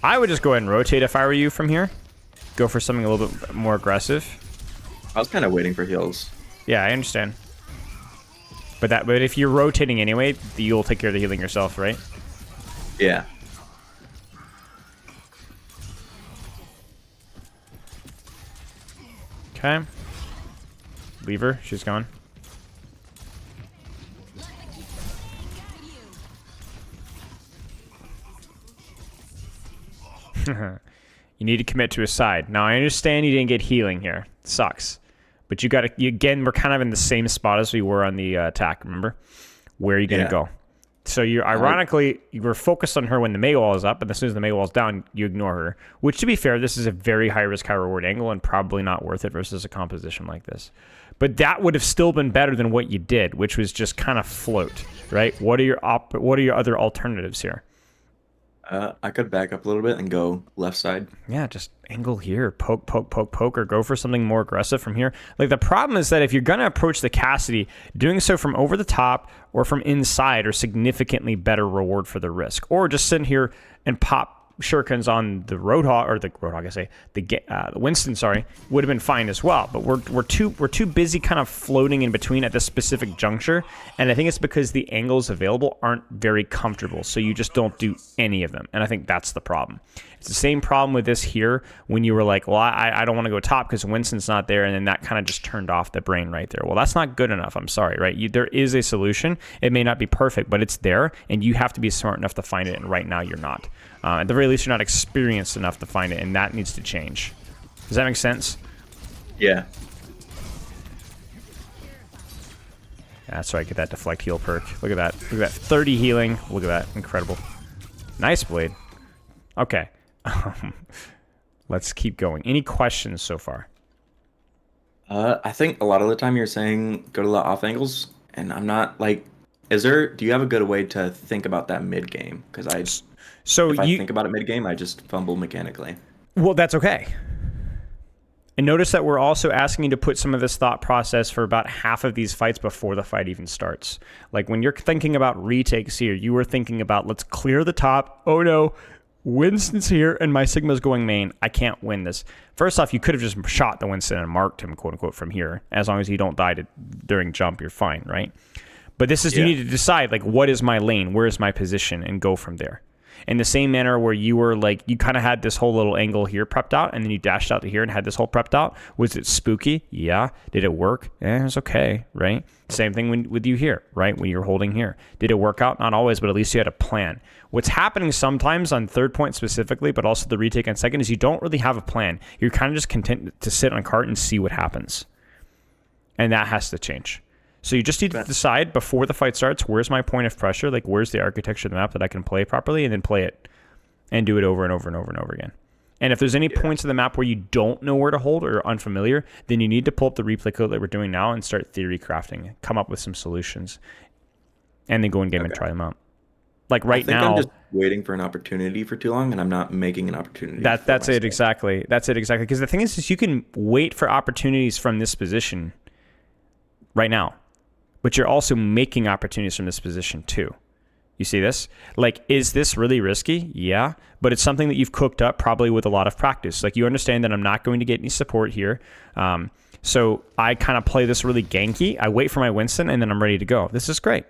I would just go ahead and rotate if I were you from here. Go for something a little bit more aggressive.
I was kind of waiting for heals.
Yeah, I understand. But if you're rotating anyway, you'll take care of the healing yourself, right?
Yeah.
Okay. Leave her. She's gone. You need to commit to a side. Now, I understand you didn't get healing here. It sucks. But again, we're kind of in the same spot as we were on the attack, remember? Where are you going to go? So you were focused on her when the Mei wall is up, and as soon as the Mei wall is down, you ignore her. Which, to be fair, this is a very high risk, high reward angle, and probably not worth it versus a composition like this. But that would have still been better than what you did, which was just kind of float, right? What are your other alternatives here?
I could back up a little bit and go left side.
Yeah, just angle here, poke, poke, poke, poke, or go for something more aggressive from here. Like the problem is that if you're gonna approach the Cassidy, doing so from over the top or from inside are significantly better reward for the risk. Or just sit here and pop shurikens on the Roadhog, or the Roadhog, I say the Winston, sorry, would have been fine as well. But we're too busy kind of floating in between at this specific juncture, and I think it's because the angles available aren't very comfortable, so you just don't do any of them, and I think that's the problem. It's the same problem with this here when you were like, well, I don't want to go top because Winston's not there, and then that kind of just turned off the brain right there. Well, that's not good enough. I'm sorry, right? There is a solution. It may not be perfect, but it's there, and you have to be smart enough to find it, and right now you're not. At the very least, you're not experienced enough to find it, and that needs to change. Does that make sense?
Yeah.
That's right. Get that deflect heal perk. Look at that. Look at that. 30 healing. Look at that. Incredible. Nice blade. Okay. Let's keep going. Any questions so far?
I think a lot of the time you're saying go to the off angles, and I'm not like, do you have a good way to think about that mid game? Because
So
if I think about it mid game, I just fumble mechanically.
Well, that's okay. And notice that we're also asking you to put some of this thought process for about half of these fights before the fight even starts. Like when you're thinking about retakes here, you were thinking about, let's clear the top. Oh no, Winston's here and my Sigma's going main. I can't win this. First off, you could have just shot the Winston and marked him, quote unquote, from here. As long as you don't die during jump, you're fine, right? But this is, you need to decide, like, what is my lane? Where is my position? And go from there. In the same manner where you were like, you kind of had this whole little angle here prepped out, and then you dashed out to here and had this whole prepped out. Was it spooky? Yeah. Did it work? It was okay, right? Same thing with you here, right? When you're holding here. Did it work out? Not always, but at least you had a plan. What's happening sometimes on third point specifically, but also the retake on second, is you don't really have a plan. You're kind of just content to sit on a cart and see what happens. And that has to change. So you just need to decide before the fight starts, where's my point of pressure? Like, where's the architecture of the map that I can play properly, and then play it and do it over and over and over and over again. And if there's any points of the map where you don't know where to hold or are unfamiliar, then you need to pull up the replay code that we're doing now and start theory crafting, come up with some solutions, and then go in game and try them out. Like right now,
I'm just waiting for an opportunity for too long, and I'm not making an opportunity.
That's it exactly. That's it exactly. Because the thing is you can wait for opportunities from this position right now, but you're also making opportunities from this position too. You see this? Like, is this really risky? Yeah, but it's something that you've cooked up probably with a lot of practice. Like, you understand that I'm not going to get any support here. So I kind of play this really ganky. I wait for my Winston, and then I'm ready to go. This is great.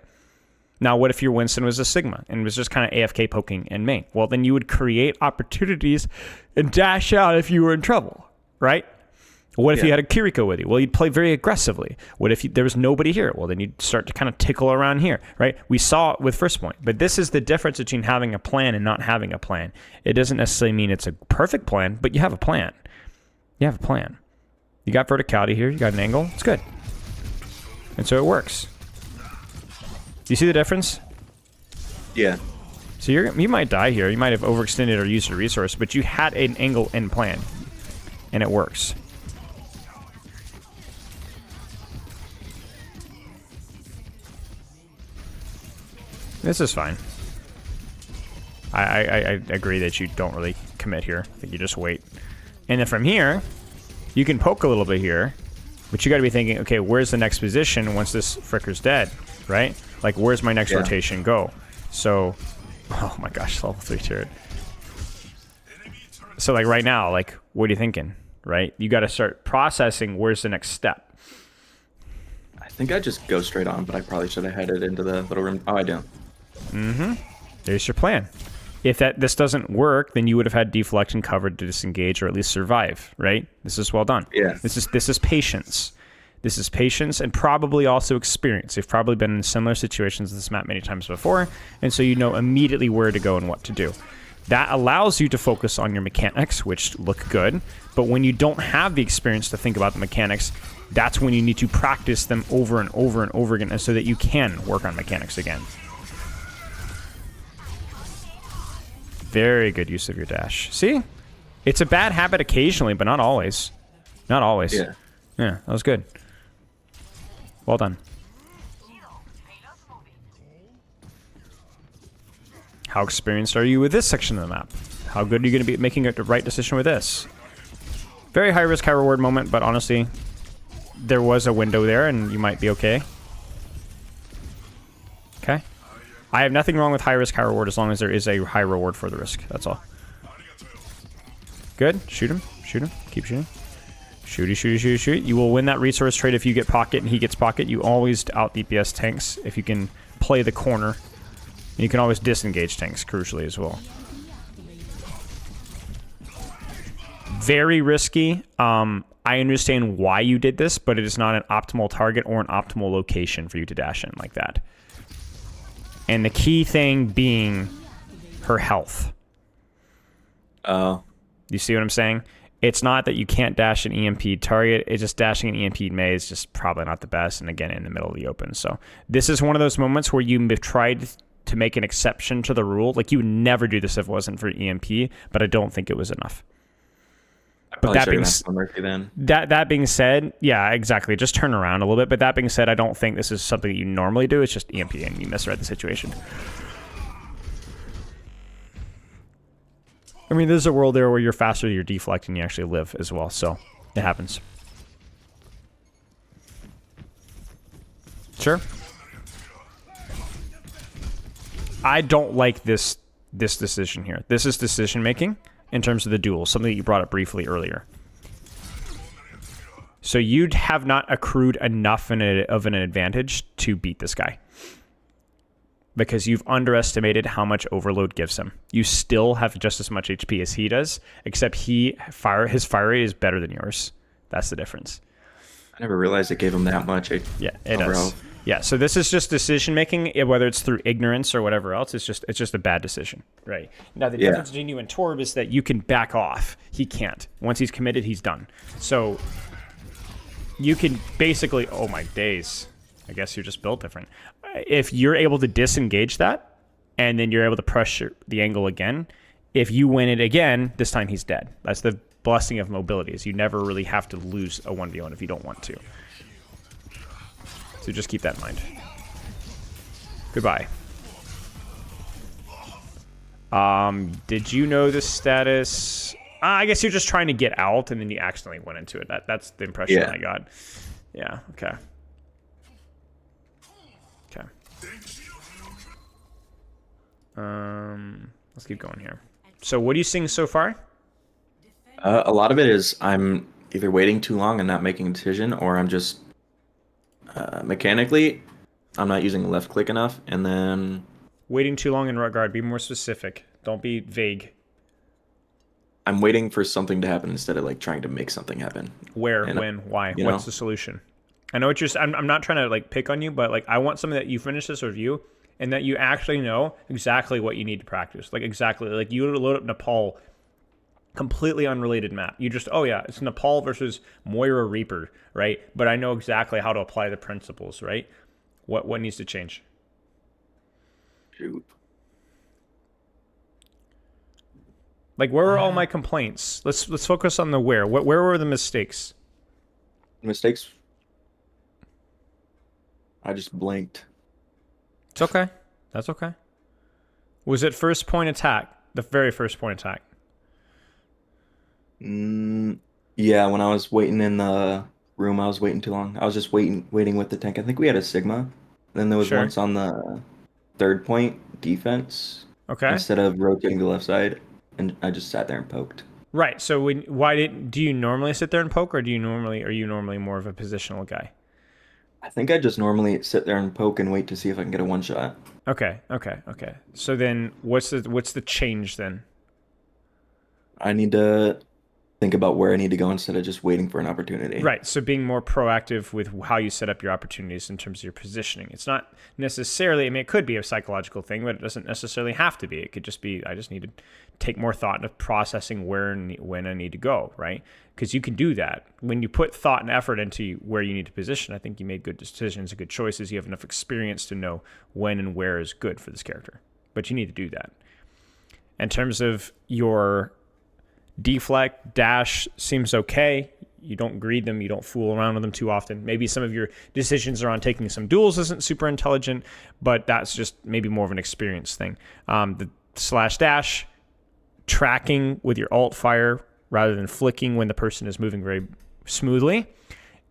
Now, what if your Winston was a Sigma and was just kind of AFK poking in main? Well, then you would create opportunities and dash out if you were in trouble, right? What if you had a Kiriko with you? Well, you'd play very aggressively. What if there was nobody here? Well, then you'd start to kind of tickle around here, right? We saw it with first point. But this is the difference between having a plan and not having a plan. It doesn't necessarily mean it's a perfect plan, but you have a plan. You have a plan. You got verticality here. You got an angle. It's good. And so it works. Do you see the difference?
Yeah.
So you might die here. You might have overextended or used a resource, but you had an angle and plan. And it works. This is fine. I agree that you don't really commit here. I think you just wait. And then from here, you can poke a little bit here, but you got to be thinking, okay, where's the next position once this fricker's dead, right? Like, where's my next rotation go? So, oh my gosh, level 3 turret. So, like, right now, like, what are you thinking, right? You got to start processing where's the next step.
I think I just go straight on, but I probably should have headed into the little room. Oh, I don't.
There's your plan. If this doesn't work, then you would have had deflection covered to disengage or at least survive, right? This is well done.
Yeah.
This is patience. This is patience and probably also experience. You've probably been in similar situations in this map many times before, and so you know immediately where to go and what to do. That allows you to focus on your mechanics, which look good, but when you don't have the experience to think about the mechanics, that's when you need to practice them over and over and over again so that you can work on mechanics again. Very good use of your dash. See? It's a bad habit occasionally, but not always. Not always.
Yeah.
Yeah, that was good. Well done. How experienced are you with this section of the map? How good are you going to be at making the right decision with this? Very high risk, high reward moment, but honestly, there was a window there and you might be okay. Okay. I have nothing wrong with high risk, high reward as long as there is a high reward for the risk. That's all. Good. Shoot him. Shoot him. Keep shooting. Shooty, shooty, shooty, shoot. You will win that resource trade if you get pocket and he gets pocket. You always out DPS tanks if you can play the corner. You can always disengage tanks, crucially, as well. Very risky. I understand why you did this, but it is not an optimal target or an optimal location for you to dash in like that. And the key thing being her health.
Oh.
You see what I'm saying? It's not that you can't dash an EMP target. It's just dashing an EMP Mei is just probably not the best. And again, in the middle of the open. So this is one of those moments where you have tried to make an exception to the rule. Like you would never do this if it wasn't for EMP, but I don't think it was enough. But that being said, yeah, exactly. Just turn around a little bit. But that being said, I don't think this is something that you normally do. It's just EMP and you misread the situation. I mean, there's a world there where you're faster, you're deflecting, you actually live as well. So it happens. Sure. I don't like this decision here. This is decision making in terms of the duel, something that you brought up briefly earlier. So you'd have not accrued enough of an advantage to beat this guy. Because you've underestimated how much overload gives him. You still have just as much HP as he does, except his fire rate is better than yours. That's the difference.
I never realized it gave him that much.
Yeah, it does. Yeah, so this is just decision making, whether it's through ignorance or whatever else. It's just a bad decision, right? Now the difference between you and Torb is that you can back off. He can't. Once he's committed, he's done. So you can basically, oh my days. I guess you're just built different. If you're able to disengage that, and then you're able to pressure the angle again, if you win it again, this time he's dead. That's the blessing of mobility, is you never really have to lose a 1v1 if you don't want to. So just keep that in mind. Goodbye. Did you know the status? I guess you're just trying to get out, and then you accidentally went into it. That's the impression I got. Yeah, okay. Okay. Let's keep going here. So what are you seeing so far?
A lot of it is I'm either waiting too long and not making a decision, or I'm just mechanically I'm not using left click enough, and then
Waiting too long in regard. Be more specific. Don't be vague.
I'm waiting for something to happen instead of like trying to make something happen.
Where, when, why? What's the solution? I know what you're saying. I'm not trying to like pick on you, but like I want something that you finish this review and that you actually know exactly what you need to practice. Like exactly, like you load up Nepal, completely unrelated map. You just, oh yeah, it's Nepal versus Moira Reaper, right? But I know exactly how to apply the principles, right? What needs to change?
Shoot.
Like where were all my complaints? Let's focus on the where. Where were the mistakes?
Mistakes. I just blinked.
It's okay. That's okay. Was it first point attack? The very first point attack?
Yeah, when I was waiting in the room, I was waiting too long. I was just waiting with the tank. I think we had a Sigma. Then there was once on the third point defense.
Okay.
Instead of rotating to the left side, and I just sat there and poked.
Right. So do you normally sit there and poke, or are you normally more of a positional guy?
I think I just normally sit there and poke and wait to see if I can get a one shot.
Okay. So then what's the change then?
I need to think about where I need to go instead of just waiting for an opportunity.
Right. So being more proactive with how you set up your opportunities in terms of your positioning. It's not necessarily, I mean, it could be a psychological thing, but it doesn't necessarily have to be. It could just be, I just need to take more thought into processing where and when I need to go, right? Because you can do that. When you put thought and effort into where you need to position, I think you made good decisions and good choices. You have enough experience to know when and where is good for this character. But you need to do that. In terms of your deflect, dash seems okay. You don't greed them. You don't fool around with them too often. Maybe some of your decisions around taking some duels isn't super intelligent, but that's just maybe more of an experience thing. slash dash, tracking with your alt fire rather than flicking when the person is moving very smoothly.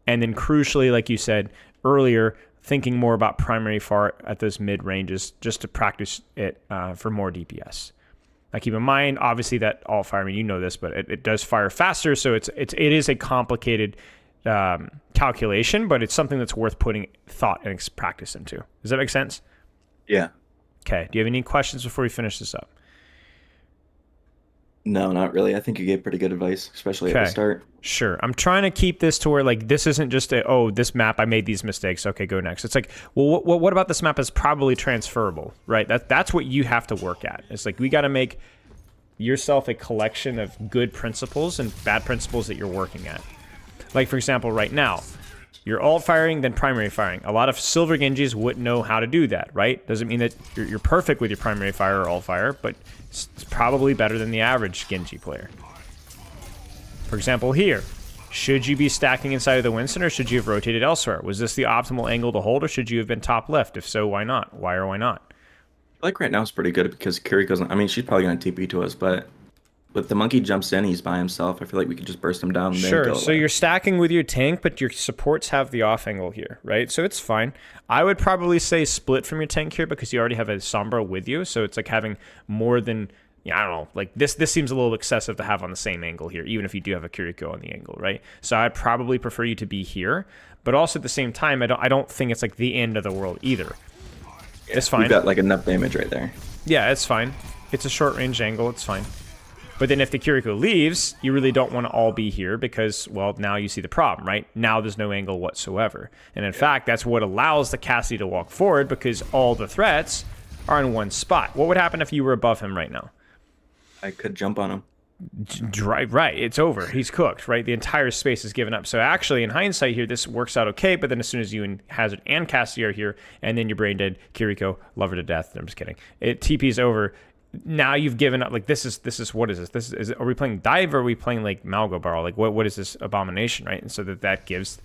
And then crucially, like you said earlier, thinking more about primary fire at those mid ranges just to practice it for more DPS. Now keep in mind, obviously that alt fire, I mean, you know this, but it does fire faster, so it is a complicated calculation, but it's something that's worth putting thought and practice into. Does that make sense?
Yeah.
Okay. Do you have any questions before we finish this up?
No, not really. I think you gave pretty good advice, especially at the start.
Sure. I'm trying to keep this to where like this isn't just this map, I made these mistakes. Okay, go next. It's like, well, what about this map is probably transferable, right? That's what you have to work at. It's like we got to make yourself a collection of good principles and bad principles that you're working at. Like for example, right now, you're alt firing, then primary firing. A lot of silver Genjis wouldn't know how to do that, right? Doesn't mean that you're perfect with your primary fire or alt fire, but it's probably better than the average Genji player. For example, here, should you be stacking inside of the Winston or should you have rotated elsewhere? Was this the optimal angle to hold or should you have been top left? If so, why not? Why or why not?
Like right now it's pretty good because Kiriko's, I mean, she's probably going to TP to us, but if the monkey jumps in, he's by himself. I feel like we could just burst him down. And
Sure,
then go
so
away.
you're stacking with your tank, but your supports have the off angle here, right? So it's fine. I would probably say split from your tank here because you already have a Sombra with you, so it's like having more than, I don't know, like this seems a little excessive to have on the same angle here, even if you do have a Kiriko on the angle, right? So I'd probably prefer you to be here, but also at the same time, I don't think it's like the end of the world either.
Yeah,
it's fine.
You've got like enough damage right there.
Yeah, it's fine. It's a short range angle, it's fine. But then if the Kiriko leaves, you really don't want to all be here because, well, now you see the problem, right? Now there's no angle whatsoever. And in fact, that's what allows the Cassidy to walk forward because all the threats are in one spot. What would happen if you were above him right now?
I could jump on him.
Right, it's over. He's cooked, right? The entire space is given up. So actually, in hindsight here, this works out okay, but then as soon as you and Hazard and Cassidy are here, and then you're brain dead, Kiriko, love her to death. I'm just kidding. It TP's over. Now you've given up. Like this is what is this? Are we playing dive or are we playing like Malgo Barrel? Like what is this abomination, right? And so that gives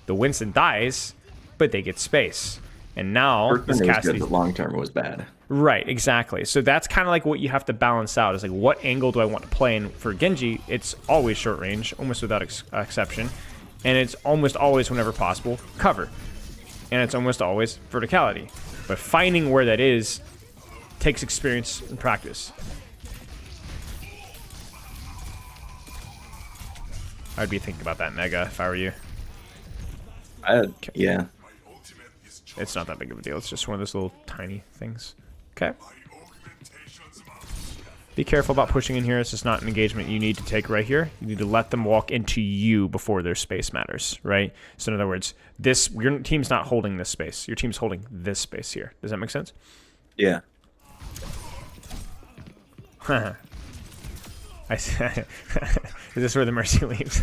the Winston dies, but they get space. And now
this Cassidy, the long term was bad.
Right, exactly. So that's kind of like what you have to balance out. Is like what angle do I want to play? And for Genji, it's always short range, almost without exception, and it's almost always whenever possible cover, and it's almost always verticality. But finding where that is takes experience and practice. I'd be thinking about that mega if I were you.
Yeah.
It's not that big of a deal. It's just one of those little tiny things. Okay. Be careful about pushing in here. It's just not an engagement you need to take right here. You need to let them walk into you before their space matters, right? So in other words, your team's not holding this space. Your team's holding this space here. Does that make sense?
Yeah.
Is this where the mercy leaves?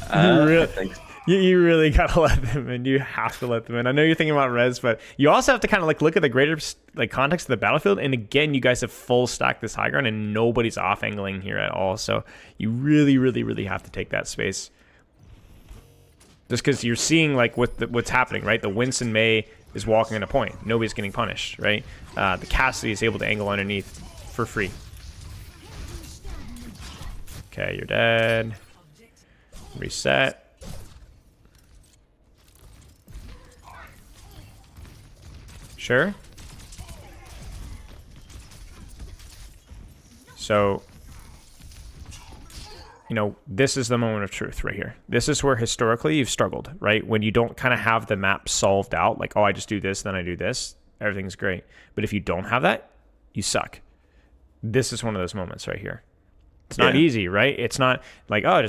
I think so.
You really gotta let them in. You have to let them in. I know you're thinking about res, but you also have to kind of like look at the greater like context of the battlefield. And again, you guys have full stacked this high ground, and nobody's off angling here at all. So you really, really, really have to take that space. Just because you're seeing like what's happening, right? The Winston May is walking in a point. Nobody's getting punished, right? The Cassidy is able to angle underneath for free. Okay, you're dead. Reset. Sure. So, this is the moment of truth right here. This is where historically you've struggled, right? When you don't kind of have the map solved out, like, oh, I just do this, then I do this, everything's great. But if you don't have that, you suck. This is one of those moments right here. It's not easy, right? It's not like, oh,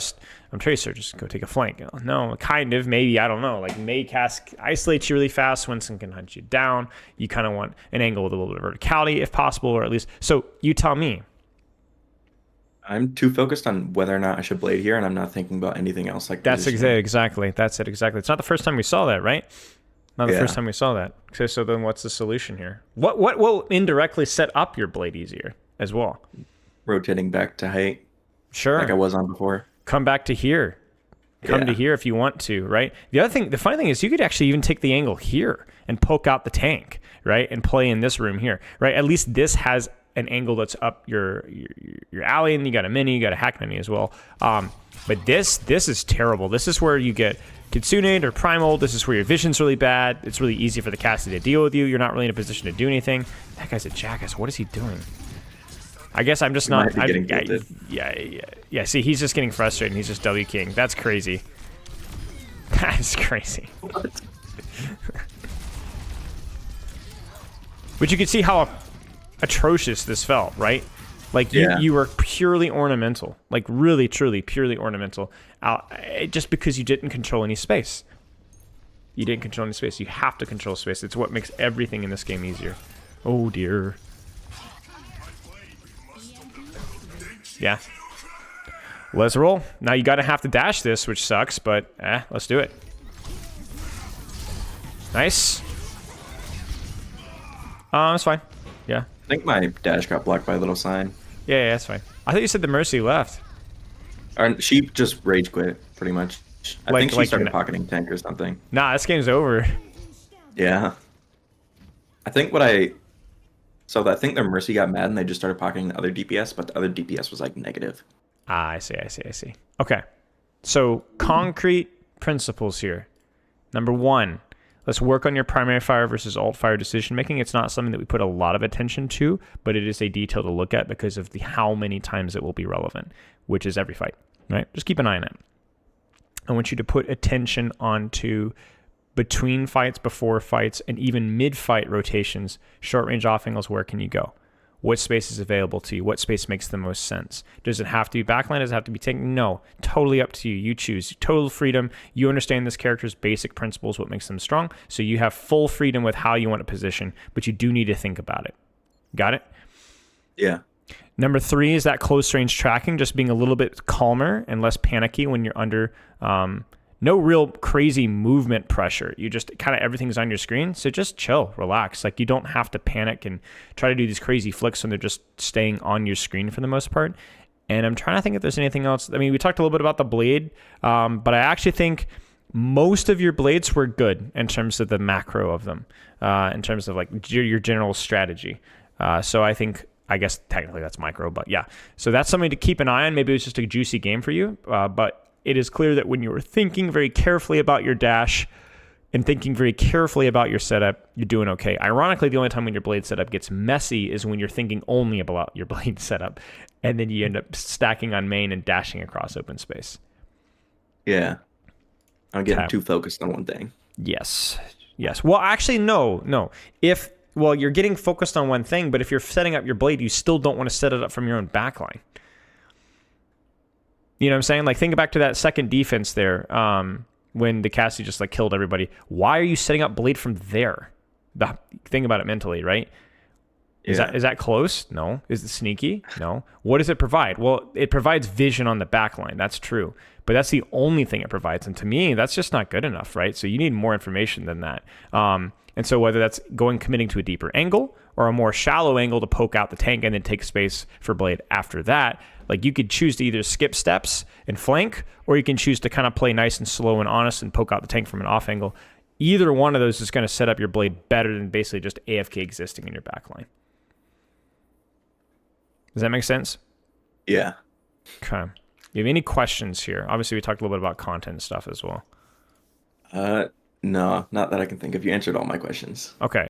I'm Tracer, just go take a flank. No, kind of, maybe, I don't know. Like, May cast isolates you really fast. Winston can hunt you down. You kind of want an angle with a little bit of verticality if possible, or at least. So you tell me.
I'm too focused on whether or not I should blade here, and I'm not thinking about anything else. Like
that's exactly. That's it exactly. It's not the first time we saw that, right? Not the first time we saw that. Okay, so then what's the solution here? What will indirectly set up your blade easier as well?
Rotating back to height.
Sure.
Like I was on before.
Come back to here. Come to
Yeah.
here if you want to, right? The funny thing is you could actually even take the angle here and poke out the tank, right? And play in this room here, right? At least this has an angle that's up your alley, and you got a mini, you got a hack mini as well. But this is terrible. This is where you get Kitsune or Primal. This is where your vision's really bad. It's really easy for the Cassie to deal with you. You're not really in a position to do anything. That guy's a jackass. What is he doing? I guess I'm just not. Yeah. See, he's just getting frustrated. And he's just W King. That's crazy. That's crazy.
What?
But you can see how atrocious this felt, right? Like you were purely ornamental, like really, truly, purely ornamental. Just because you didn't control any space. You didn't control any space. You have to control space. It's what makes everything in this game easier. Oh dear. Yeah. Let's roll. Now you gotta have to dash this, which sucks, but let's do it. Nice. It's fine. Yeah.
I think my dash got blocked by a little sign.
Yeah, that's fine. I thought you said the Mercy left.
Or she just rage quit, pretty much. I think she started
an-
pocketing tank or something.
Nah, this game's over.
Yeah. I think I think their Mercy got mad and they just started pocketing the other DPS, but the other DPS was like negative.
Ah, I see. Okay. So, concrete principles here. Number one, let's work on your primary fire versus alt fire decision making. It's not something that we put a lot of attention to, but it is a detail to look at because of the how many times it will be relevant, which is every fight, right? Just keep an eye on it. I want you to put attention onto between fights, before fights, and even mid-fight rotations. Short-range off angles, where can you go? What space is available to you? What space makes the most sense? Does it have to be backline? Does it have to be tanking? No. Totally up to you. You choose. Total freedom. You understand this character's basic principles, what makes them strong. So you have full freedom with how you want to position, but you do need to think about it. Got it?
Yeah.
Number 3 is that close range tracking, just being a little bit calmer and less panicky when you're under no real crazy movement pressure. You just kind of everything's on your screen. So just chill, relax. Like you don't have to panic and try to do these crazy flicks when they're just staying on your screen for the most part. And I'm trying to think if there's anything else. I mean, we talked a little bit about the blade, but I actually think most of your blades were good in terms of the macro of them, in terms of like your general strategy. So I guess technically that's micro, but yeah. So that's something to keep an eye on. Maybe it was just a juicy game for you, but it is clear that when you were thinking very carefully about your dash and thinking very carefully about your setup, you're doing okay. Ironically, the only time when your blade setup gets messy is when you're thinking only about your blade setup, and then you end up stacking on main and dashing across open space.
Yeah. I'm getting too focused on one thing.
Yes. Well, actually, no. You're getting focused on one thing, but if you're setting up your blade, you still don't want to set it up from your own backline. You know what I'm saying? Like, think back to that second defense there, when the Cassie just like killed everybody. Why are you setting up blade from there? Think about it mentally, right? Is that close? No. Is it sneaky? No. What does it provide? Well, it provides vision on the backline. That's true. But that's the only thing it provides. And to me, that's just not good enough, right? So you need more information than that. And so whether that's committing to a deeper angle or a more shallow angle to poke out the tank and then take space for blade after that, like you could choose to either skip steps and flank, or you can choose to kind of play nice and slow and honest and poke out the tank from an off angle. Either one of those is going to set up your blade better than basically just AFK existing in your backline. Does that make sense?
Yeah.
Okay. You have any questions here? Obviously, we talked a little bit about content stuff as well.
No, not that I can think of. You answered all my questions.
Okay.